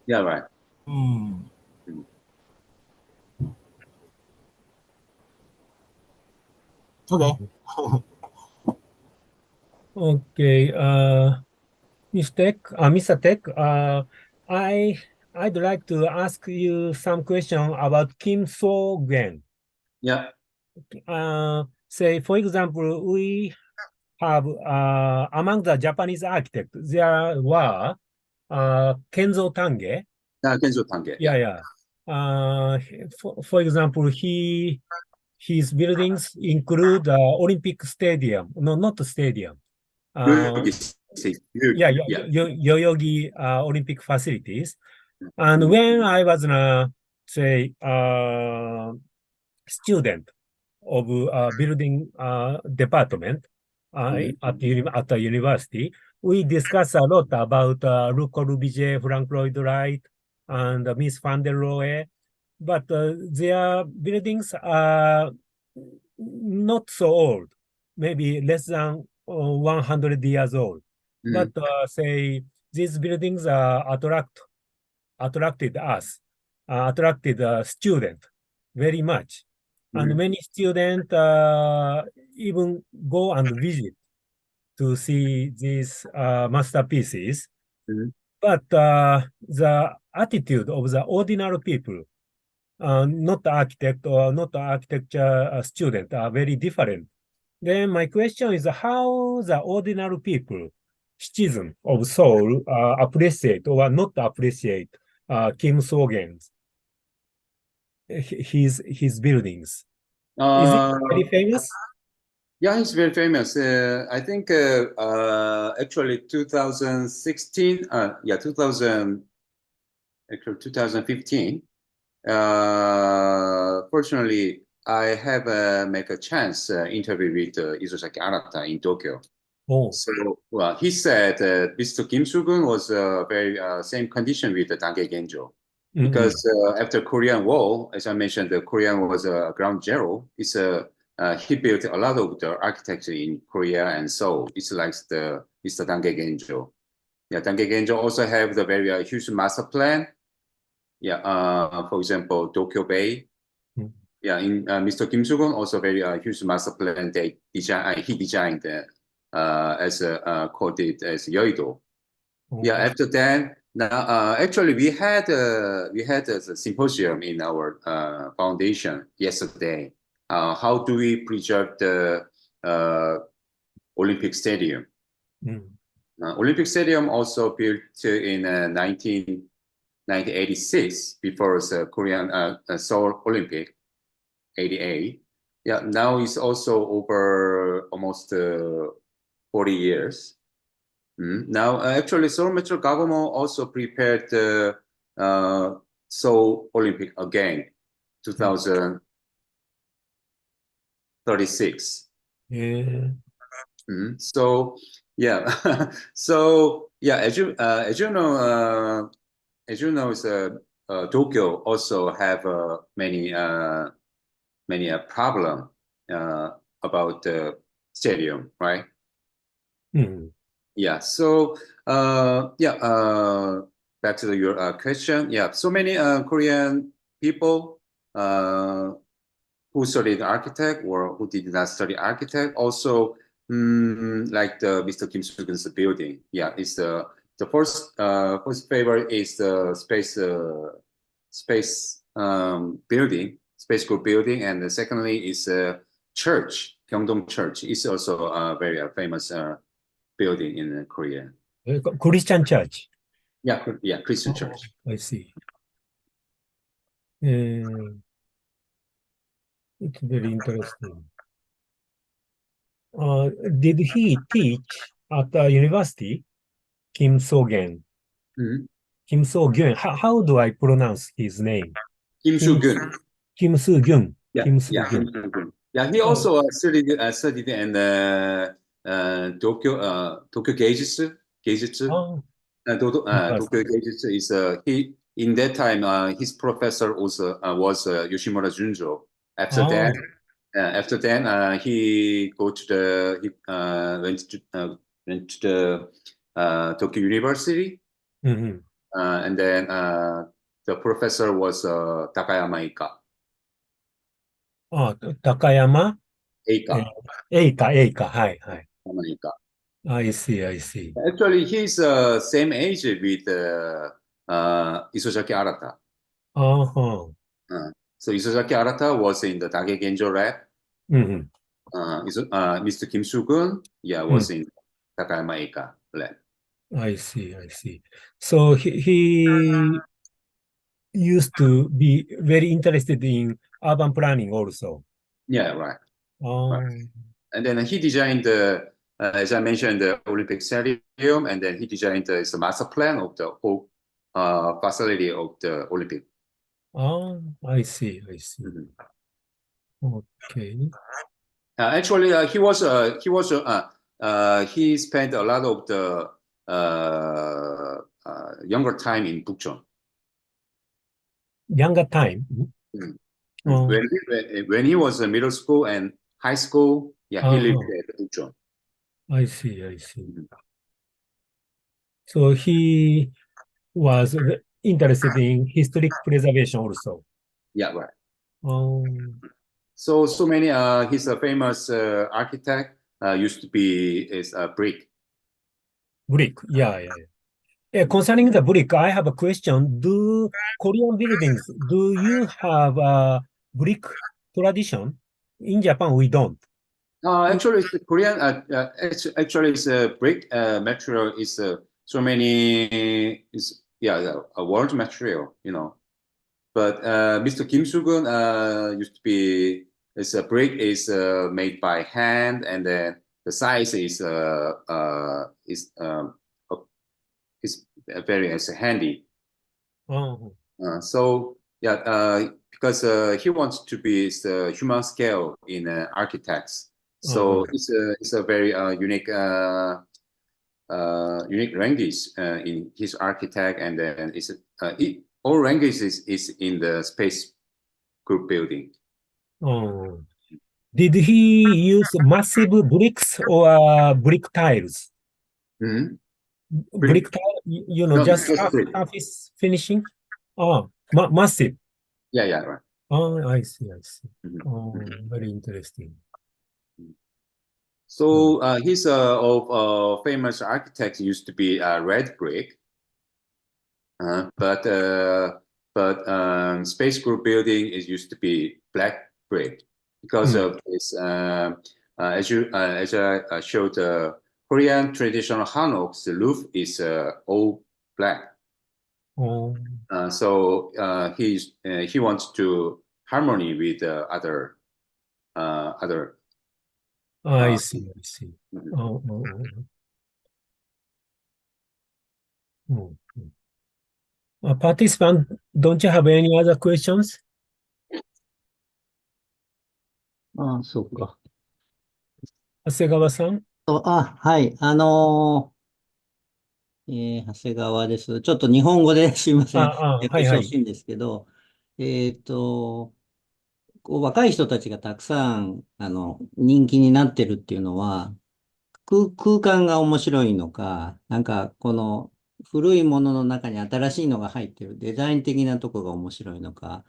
Speaker 4: Yeah, right.
Speaker 3: Okay.
Speaker 1: Okay. Mr. Tech, I'd like to ask you some question about Kim So-gwen.
Speaker 4: Yeah.
Speaker 1: Say, for example, we have among the Japanese architects, there were Kenzo Tange.
Speaker 4: Kenzo Tange.
Speaker 1: Yeah. For example, his buildings include Olympic Stadium. No, not the stadium. Yoyogi Olympic facilities. And when I was say student of building department at the university, we discussed a lot about Le Corbusier, Frank Lloyd Wright, and Miss van der Rohe, but their buildings are not so old, maybe less than 100 years old. But say these buildings attracted us, attracted students very much. And many students even go and visit to see these masterpieces. But the attitude of the ordinary people, not the architect or not the architecture student, are very different. Then my question is how the ordinary people, citizen of Seoul, appreciate or not appreciate Kim So-gen's his buildings. Is it very famous?
Speaker 4: Yeah, he's very famous. I think actually 2016, 2000, actually 2015. Fortunately, I have make a chance interview with Isozaki Arata in Tokyo.
Speaker 1: Oh.
Speaker 4: So he said Mr. Kim Soo-gun was very same condition with the Dange Genjo. Because after Korean War, as I mentioned, the Korean was ground zero. It's he built a lot of the architecture in Korea and Seoul. It's like the Mr. Dange Genjo. Yeah, Dange Genjo also have the very huge master plan. Yeah, for example, Tokyo Bay. Yeah, in Mr. Kim Soo-gun also very huge master plan. They design, he designed as called it as Yoido. Yeah, after that, now actually we had a symposium in our foundation yesterday. How do we preserve the Olympic Stadium? Olympic Stadium also built in 1986 before the Korean Seoul Olympic 88. Yeah, now it's also over almost 40 years. Now, actually, Seoul Metro government also prepared the Seoul Olympic again, 2036.
Speaker 1: Yeah.
Speaker 4: So yeah, so yeah, as you know, Tokyo also have many problem about the stadium, right? Yeah. So back to your question. Yeah. So many Korean people who studied architect or who did not study architect also like the Mr. Kim Soo-gun's building. Yeah, it's the first favorite is the space building, space group building, and the secondly is church, Gyeongdong Church. It's also a very famous building in Korea.
Speaker 1: Christian church.
Speaker 4: Yeah, Christian church.
Speaker 1: I see. It's very interesting. Did he teach at the university? Kim So-gun. Kim So-gun. How do I pronounce his name?
Speaker 4: Kim Soo-gun.
Speaker 1: Kim Soo-gun.
Speaker 4: Yeah,
Speaker 1: Kim Soo-gun.
Speaker 4: Yeah, he also studied in Tokyo Geijutsu. Tokyo Geijutsu is he in that time his professor was Yoshimura Junjo. After that, he go to the went to the Tokyo University, and then the professor was Takayama Eika.
Speaker 1: Takayama?
Speaker 4: Eika.
Speaker 1: Hi. I see.
Speaker 4: Actually, he's same age with Isozaki Arata. So Isozaki Arata was in the Dage Genjo lab. Mr. Kim Soo-gun, was in Takayama Eika lab.
Speaker 1: I see. So he used to be very interested in urban planning also.
Speaker 4: Yeah, right. And then he designed as I mentioned, the Olympic Stadium, and then he designed the master plan of the whole facility of the Olympic.
Speaker 1: I see. Okay.
Speaker 4: Actually, he spent a lot of the younger time in Bukchon.
Speaker 1: Younger time?
Speaker 4: When he was in middle school and high school, he lived at Bukchon.
Speaker 1: I see. So he was interested in historic preservation also.
Speaker 4: Yeah, right. So many his famous architect used to be is brick.
Speaker 1: Brick, yeah. Concerning the brick, I have a question. Do Korean buildings, do you have a brick tradition? In Japan, we don't.
Speaker 4: Actually, it's Korean. Actually, it's a brick material. Is so many. Is a world material. But Mr. Kim Soo-gun used to be. It's a brick is made by hand, and then the size is very handy.
Speaker 1: Oh,
Speaker 4: So yeah, because he wants to be the human scale in architects. So it's a very unique language in his architect, and then all languages is in the space group building.
Speaker 1: oh. Did he use massive bricks or brick tiles?
Speaker 4: Mm-hmm.
Speaker 1: Brick tile,
Speaker 4: No,
Speaker 1: just
Speaker 4: just brick.
Speaker 1: half is finishing. Oh, massive.
Speaker 4: Yeah, right.
Speaker 1: Oh, I see, I see.
Speaker 4: Mhm.
Speaker 1: Oh, very interesting.
Speaker 4: So his of famous architects used to be red brick, but space group building is used to be black brick because of this. As I showed, Korean traditional hanok's roof is all black.
Speaker 1: Oh,
Speaker 4: So he wants to harmony with other other.
Speaker 1: I see, I see.
Speaker 4: Mhm.
Speaker 1: Oh, oh, oh. Participant, don't you have any other questions?
Speaker 6: あ、そうか。
Speaker 1: 長谷川さん。
Speaker 6: はい。長谷川です。ちょっと日本語ですいません。
Speaker 1: はいはい。
Speaker 6: してほしいんですけど、若い人たちがたくさん、人気になってるっていうのは、空間が面白いのか、なんか、この古いものの中に新しいのが入ってるデザイン的なところが面白いのか、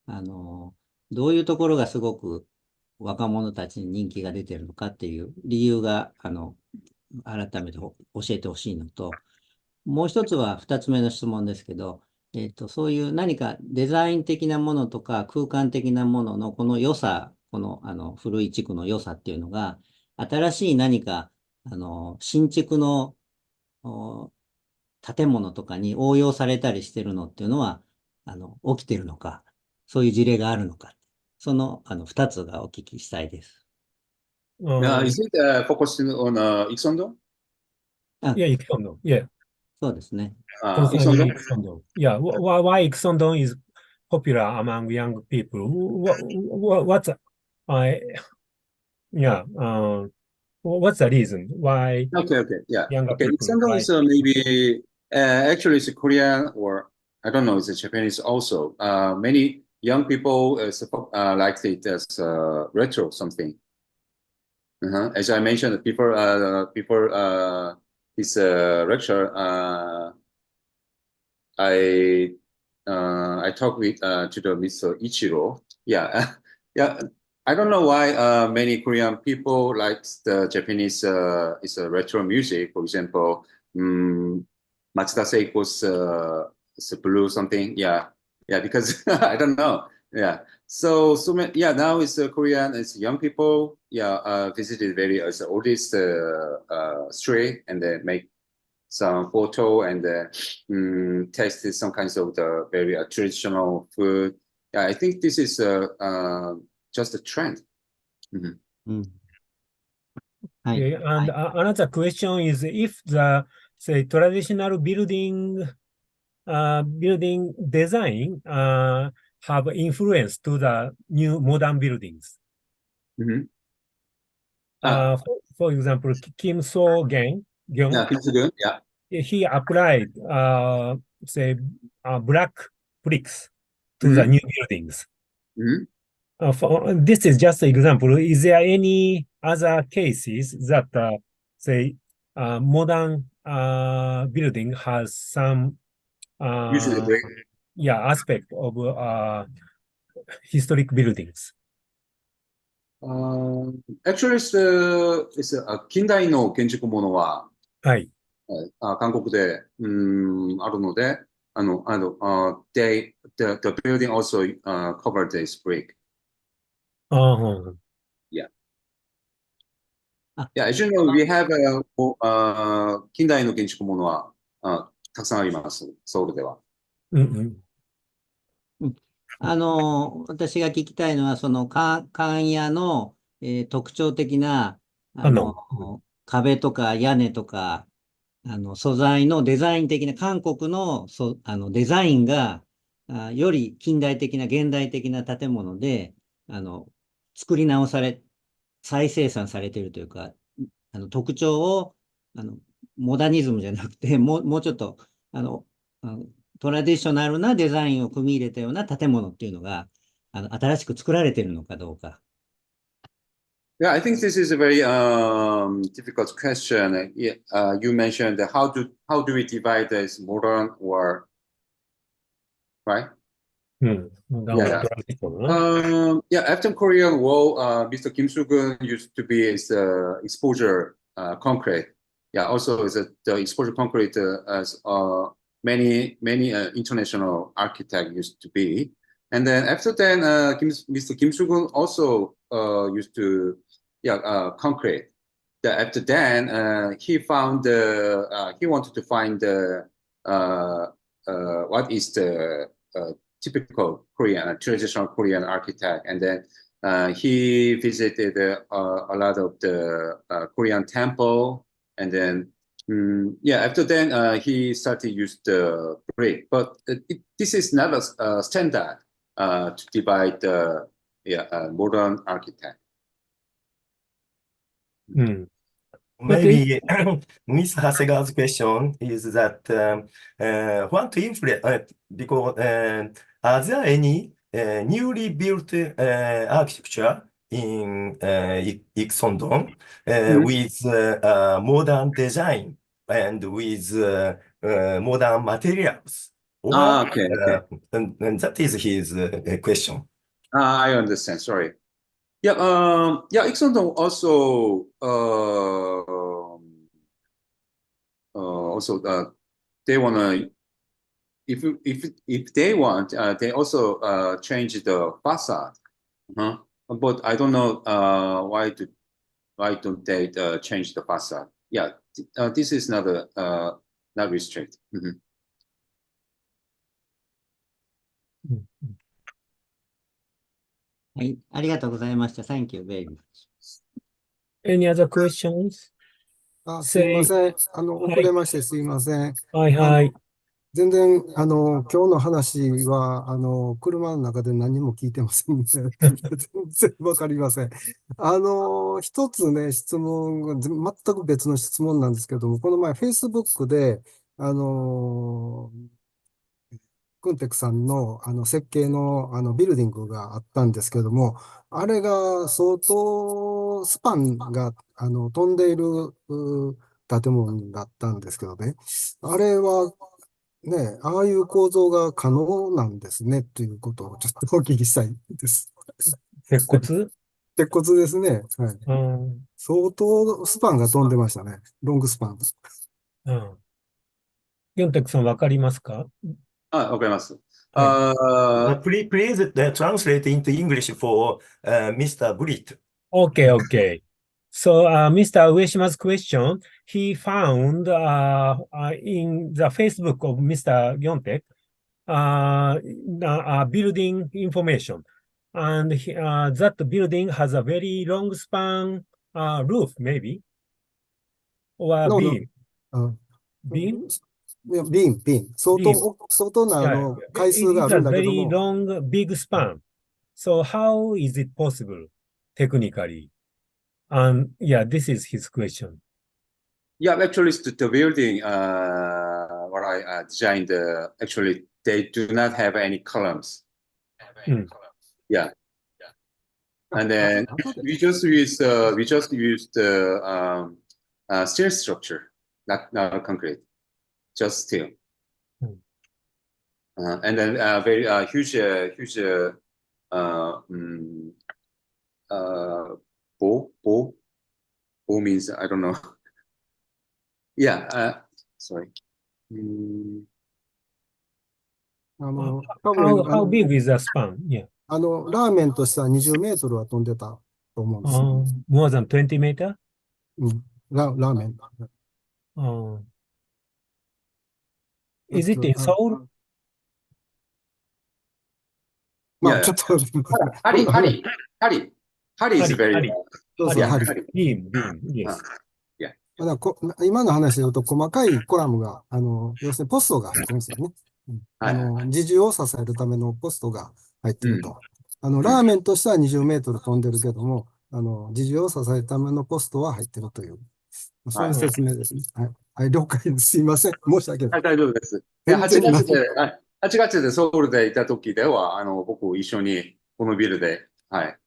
Speaker 6: あの、どういうところがすごく若者たちに人気が出てるのかっていう理由が、改めて教えてほしいのと、もう一つは二つ目の質問ですけど、そういう何かデザイン的なものとか空間的なもののこの良さ、この、古い地区の良さっていうのが、新しい何か、新築のお建物とかに応用されたりしてるのっていうのは、起きてるのか、そういう事例があるのか、その、二つがお聞きしたいです。
Speaker 4: Is it focused on Ixondo?
Speaker 1: Yeah, Ixondo. Yeah.
Speaker 6: そうですね。
Speaker 1: Concerning
Speaker 4: Ixondo?
Speaker 1: Ixondo. Yeah. Why Ixondo is popular among young people? What's yeah. What's the reason why
Speaker 4: Okay, yeah.
Speaker 1: younger
Speaker 4: Okay,
Speaker 1: people
Speaker 4: Ixondo
Speaker 1: like?
Speaker 4: is maybe actually it's Korean or I don't know, it's a Japanese also. Many young people like it as retro something. As I mentioned before this lecture, I talked with to the Mr. Ichiro. Yeah, yeah. I don't know why many Korean people like the Japanese is retro music. For example, Matsuda Seiko's it's a blue something. Yeah, because I don't know. Yeah. Yeah. Now it's Korean. It's young people. Yeah. Visited very as the oldest street and they make some photo and tasted some kinds of the very traditional food. Yeah, I think this is just a trend.
Speaker 1: Okay, and another question is if the say traditional building design have influence to the new modern buildings. For example, Kim So-geun,
Speaker 4: Yeah, it's good. Yeah.
Speaker 1: he applied say black bricks to the new buildings. This is just an example. Is there any other cases that say modern building has some
Speaker 4: Usually great.
Speaker 1: aspect of historic buildings?
Speaker 4: Actually, it's 近代の建築物は、
Speaker 1: はい。
Speaker 4: 韓国で、あるので、the building also covered this brick. Yeah. Yeah, as you know, we have 近代の建築物はたくさんあります、ソウルでは。
Speaker 6: 私が聞きたいのは、その関屋の、特徴的な、壁とか屋根とか、素材のデザイン的な、韓国の、デザインが、より近代的な、現代的な建物で、作り直され、再生産されているというか、特徴を、モダニズムじゃなくて、もうちょっと、トラディショナルなデザインを組み入れたような建物っていうのが、新しく作られているのかどうか。
Speaker 4: Yeah, I think this is a very difficult question. Yeah, you mentioned how do we divide this modern or right? Yeah. After Korean War, Mr. Kim Soo-gun used to be his exposure concrete. Yeah, also is the exposure concrete as many international architects used to be. And then after that, Mr. Kim Soo-gun also used to concrete. After then, he found he wanted to find what is the typical Korean, traditional Korean architect. And then he visited a lot of the Korean temple. And then, after then, he started use the brick. But this is not a standard to divide the modern architect.
Speaker 2: Maybe Mr. Hasegawa's question is that what influence, because are there any newly built architecture in Ikson-dong with modern design and with modern materials? Or,
Speaker 4: okay.
Speaker 2: And that is his question.
Speaker 4: I understand. Sorry. Ikson-dong also they wanna if they want they also change the facade. But I don't know why don't they change the facade? Yeah, this is not not restricted.
Speaker 6: ありがとうございました。Thank you very much.
Speaker 1: Any other questions?
Speaker 7: すいません。遅れましてすいません。
Speaker 1: はいはい。
Speaker 7: 全然、今日の話は、車の中で何も聞いてませんので、全然わかりません。一つね、質問が、全く別の質問なんですけども、この前、Facebook で、クンテクさんの設計のビルディングがあったんですけども、あれが相当スパンが飛んでいる建物だったんですけどね、あれはね、ああいう構造が可能なんですね、ということをちょっとお聞きしたいです。
Speaker 1: 鉄骨
Speaker 7: 鉄骨ですね。はい。相当スパンが飛んでましたね。ロングスパン。
Speaker 1: ヨンテクさんわかりますか？
Speaker 4: わかります。
Speaker 2: Please translate into English for Mr. Britt.
Speaker 1: Okay. So, Mr. Ueshima's question, he found in the Facebook of Mr. Kyungtaek building information. And that building has a very long span roof, maybe, or beam. Beam?
Speaker 7: ビン。相当な回数があるんだけども。
Speaker 1: It's a very long, big span. So how is it possible, technically? And this is his question.
Speaker 4: Yeah, actually, the building what I designed, actually, they do not have any columns. Yeah. And then we just used steel structure, not concrete, just steel. And then very huge bow means I don't know. Yeah, sorry.
Speaker 1: How big is the span? Yeah.
Speaker 7: ラーメンとしては20メートルは飛んでたと思うんです。
Speaker 1: More than 20 meter?
Speaker 7: ラーメン。
Speaker 1: Is it in Seoul?
Speaker 7: まあ、ちょっと。
Speaker 4: 針 is very...
Speaker 1: Beam, yes.
Speaker 4: Yeah.
Speaker 7: まだ今の話で言うと、細かいコラムが、要するにポストが入ってるんですよね。自重を支えるためのポストが入ってると。ラーメンとしては20メートル飛んでるけども、自重を支えるためのポストは入ってるという、そういう説明ですね。はい。はい、了解です。すいません。申し訳ない。
Speaker 4: はい、大丈夫です。
Speaker 7: 全然
Speaker 4: 8月で、8月でソウルでいた時では、僕一緒にこのビルで、はい、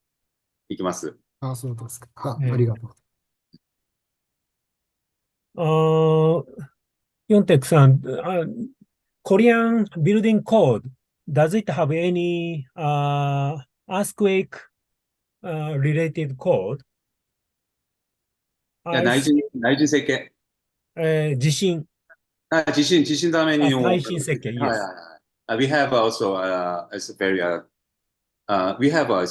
Speaker 4: 行きます。
Speaker 7: そうですか。あり
Speaker 1: え
Speaker 7: がとう。
Speaker 1: Yontek-san, Korean building code, does it have any earthquake related code?
Speaker 4: いや、
Speaker 1: I see,
Speaker 4: 内陣設計。
Speaker 1: 地震、
Speaker 4: 地震ためにも、
Speaker 1: 耐震設計、
Speaker 4: はいはい
Speaker 1: yes.
Speaker 4: はい。We have also, it's very, we have a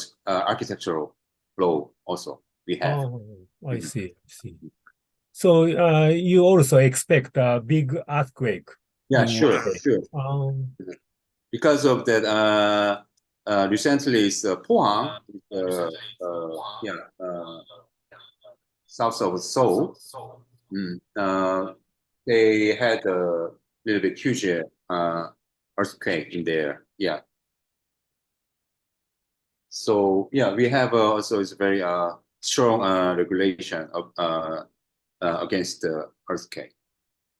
Speaker 4: architectural law also. We have.
Speaker 1: Oh, I see, I see. So you also expect a big earthquake
Speaker 4: Yeah,
Speaker 1: in
Speaker 4: sure,
Speaker 1: one day.
Speaker 4: sure. Because of that, recently it's Pohang, yeah, south of Seoul. They had a little bit huge earthquake in there. Yeah. So yeah, we have also it's very strong regulation of against the earthquake.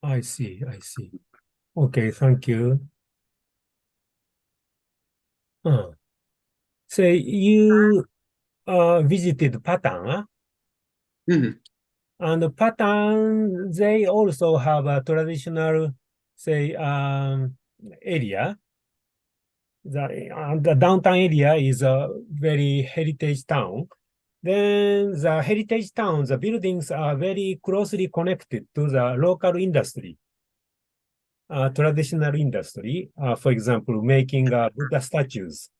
Speaker 1: I see, I see. Okay, thank you. Say you visited Patang,
Speaker 4: Mhm.
Speaker 1: and Patang, they also have a traditional, say, area. The downtown area is a very heritage town. Then the heritage town, the buildings are very closely connected to the local industry, traditional industry. For example, making Buddha statues.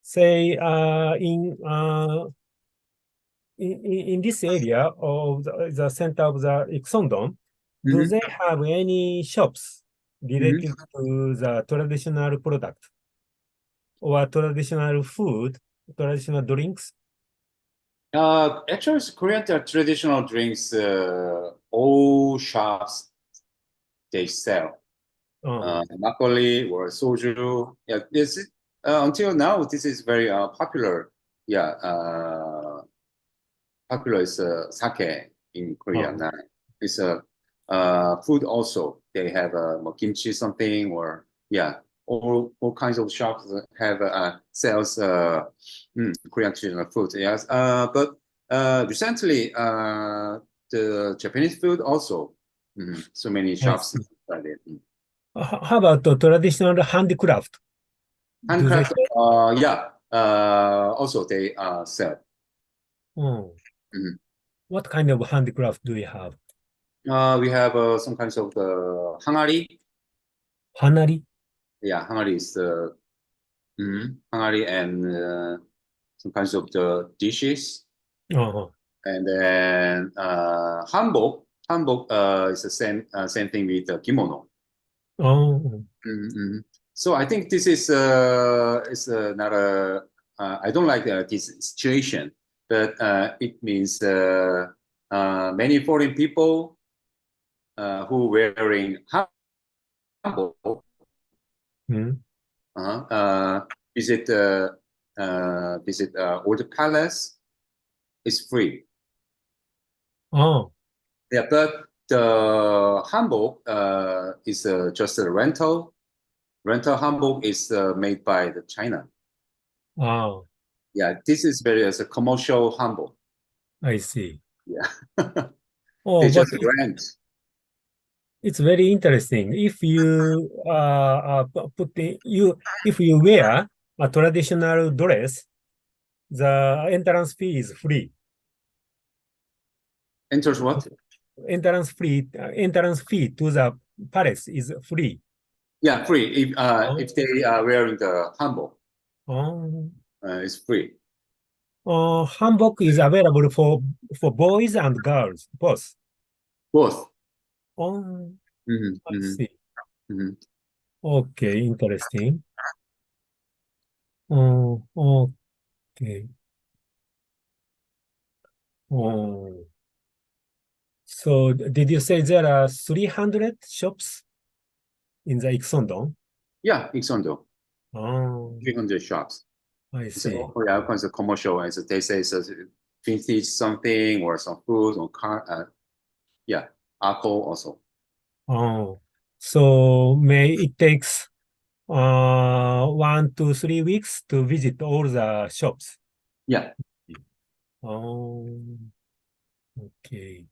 Speaker 1: Say in this area of the center of the Ixondon, do
Speaker 4: Mhm.
Speaker 1: they have any shops
Speaker 4: Mhm.
Speaker 1: related to the traditional product or traditional food, traditional drinks?
Speaker 4: Actually, it's Korean traditional drinks, all shops they sell. Makgeolli or soju. Yeah, this until now this is very popular. Yeah, popular is sake in Korea now. It's a food also. They have kimchi something or yeah, all kinds of shops that have sells Korean traditional food. Yes, but recently the Japanese food also. So many
Speaker 1: I
Speaker 4: shops
Speaker 1: see.
Speaker 4: started.
Speaker 1: How about the traditional handicraft? Do they
Speaker 4: Handcraft, yeah, also they sell.
Speaker 1: Hmm.
Speaker 4: Mhm.
Speaker 1: What kind of handicraft do you have?
Speaker 4: We have some kinds of the hangari.
Speaker 1: Hanari?
Speaker 4: Yeah, hangari is the hangari and some kinds of the dishes.
Speaker 1: Uh-huh.
Speaker 4: And then hanbok. Hanbok is the same thing with kimono.
Speaker 1: Oh,
Speaker 4: Mhm. So I think this is not a. I don't like this situation, but it means many foreign people who wearing hanbok
Speaker 1: mm.
Speaker 4: visit visit old palace is free.
Speaker 1: Oh,
Speaker 4: Yeah, but the hanbok is just a rental. Rental hanbok is made by the China.
Speaker 1: wow.
Speaker 4: Yeah, this is very as a commercial hanbok.
Speaker 1: I see.
Speaker 4: Yeah,
Speaker 1: Oh,
Speaker 4: they
Speaker 1: but
Speaker 4: just rent.
Speaker 1: it's very interesting. If you if you wear a traditional dress, the
Speaker 4: Enters what?
Speaker 1: entrance fee to the palace is free.
Speaker 4: Yeah, free.
Speaker 1: Oh,
Speaker 4: If they are wearing the hanbok,
Speaker 1: oh.
Speaker 4: it's free.
Speaker 1: Hanbok is available for boys and girls, both.
Speaker 4: Both.
Speaker 1: Oh,
Speaker 4: Hmm
Speaker 1: I
Speaker 4: hmm
Speaker 1: see.
Speaker 4: hmm
Speaker 1: Okay, interesting. Oh, okay. Oh. So did you say there are 300 shops in the Ixondong?
Speaker 4: Yeah, Ixondo,
Speaker 1: Oh,
Speaker 4: 300 shops.
Speaker 1: I
Speaker 4: It's
Speaker 1: see.
Speaker 4: all yeah, kinds of commercial, as they say, so vintage something or some food or car. Yeah, alcohol also.
Speaker 1: Oh, so it takes 1 to 3 weeks to visit all the shops.
Speaker 4: Yeah.
Speaker 1: Oh, okay.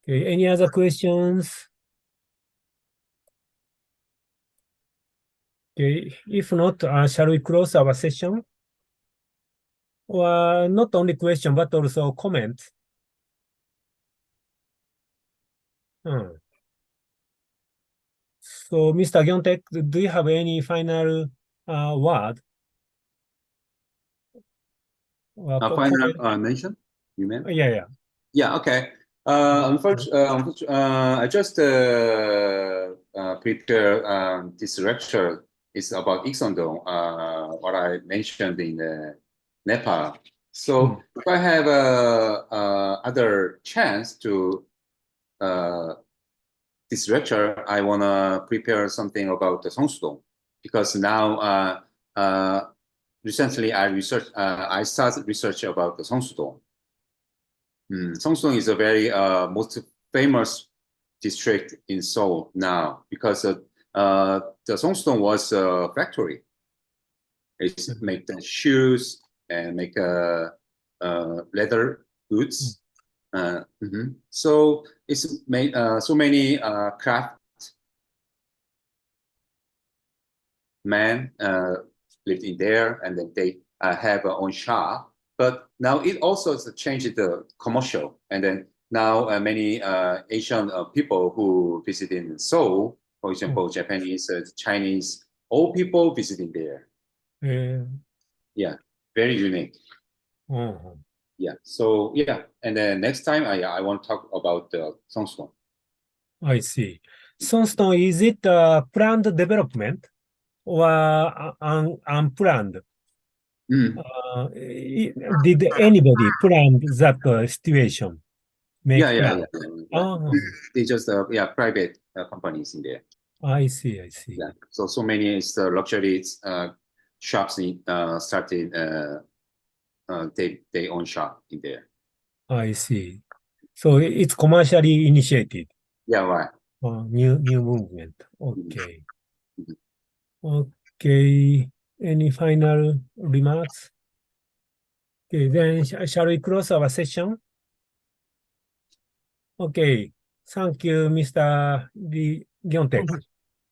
Speaker 1: Okay, any other questions? Okay, if not, shall we close our session? Or not only question, but also comment. Hmm. So, Mr. Gyontek, do you have any final word or comment?
Speaker 4: Final mention, you mean?
Speaker 1: Yeah.
Speaker 4: Yeah, okay. Unfortunately, I just prepare this lecture is about Ixondo, what I mentioned in Nepal. So if I have other chance to this lecture, I wanna prepare something about the Songsudo, because now recently I started research about the Songsudo. Songsudo is a very most famous district in Seoul now, because the Songsudo was a factory. It make the shoes and make leather goods. So it's made so many craft men lived in there, and then they have their own shop. But now it also has changed the commercial, and then now many Asian people who visit in Seoul, for example, Japanese, Chinese, all people visiting there. Yeah, very unique. Yeah. So yeah, and then next time I want to talk about the Songstone.
Speaker 1: I see. Songstone, is it planned development or unplanned? Did anybody plan that situation?
Speaker 4: Yeah. They just private companies in there.
Speaker 1: I see.
Speaker 4: Yeah. So many is the luxury shops in started they own shop in there.
Speaker 1: I see. So it's commercially initiated.
Speaker 4: Yeah, right.
Speaker 1: New movement. Okay. Okay. Any final remarks? Okay, then shall we close our session? Okay. Thank you, Mr. Lee Kyungtaek.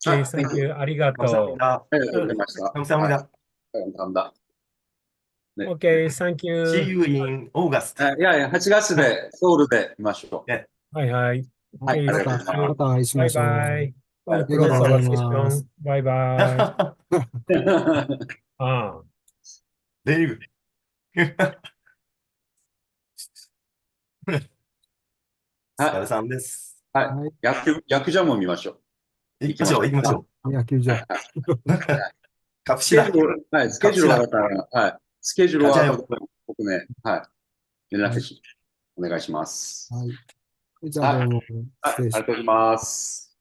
Speaker 1: Okay, thank you. arigato.
Speaker 2: 감사합니다.
Speaker 1: Okay, thank you.
Speaker 2: See you in August.
Speaker 4: 8月でソウルで見ましょう。
Speaker 1: はい。
Speaker 7: はい、またお会いしましょう。
Speaker 1: バイバイ。
Speaker 7: ありがとうございます。
Speaker 1: バイバイ。
Speaker 2: Very good. お疲れさんです。
Speaker 4: はい。野球場も見ましょう。
Speaker 2: 行きましょう。
Speaker 7: 野球場。
Speaker 2: カプシラ。
Speaker 4: はい、スケジュールがあったら、はい。スケジュールは僕ね、はい。連絡し、お願いします。
Speaker 7: はい。じゃあどうも。
Speaker 4: ありがとうございます。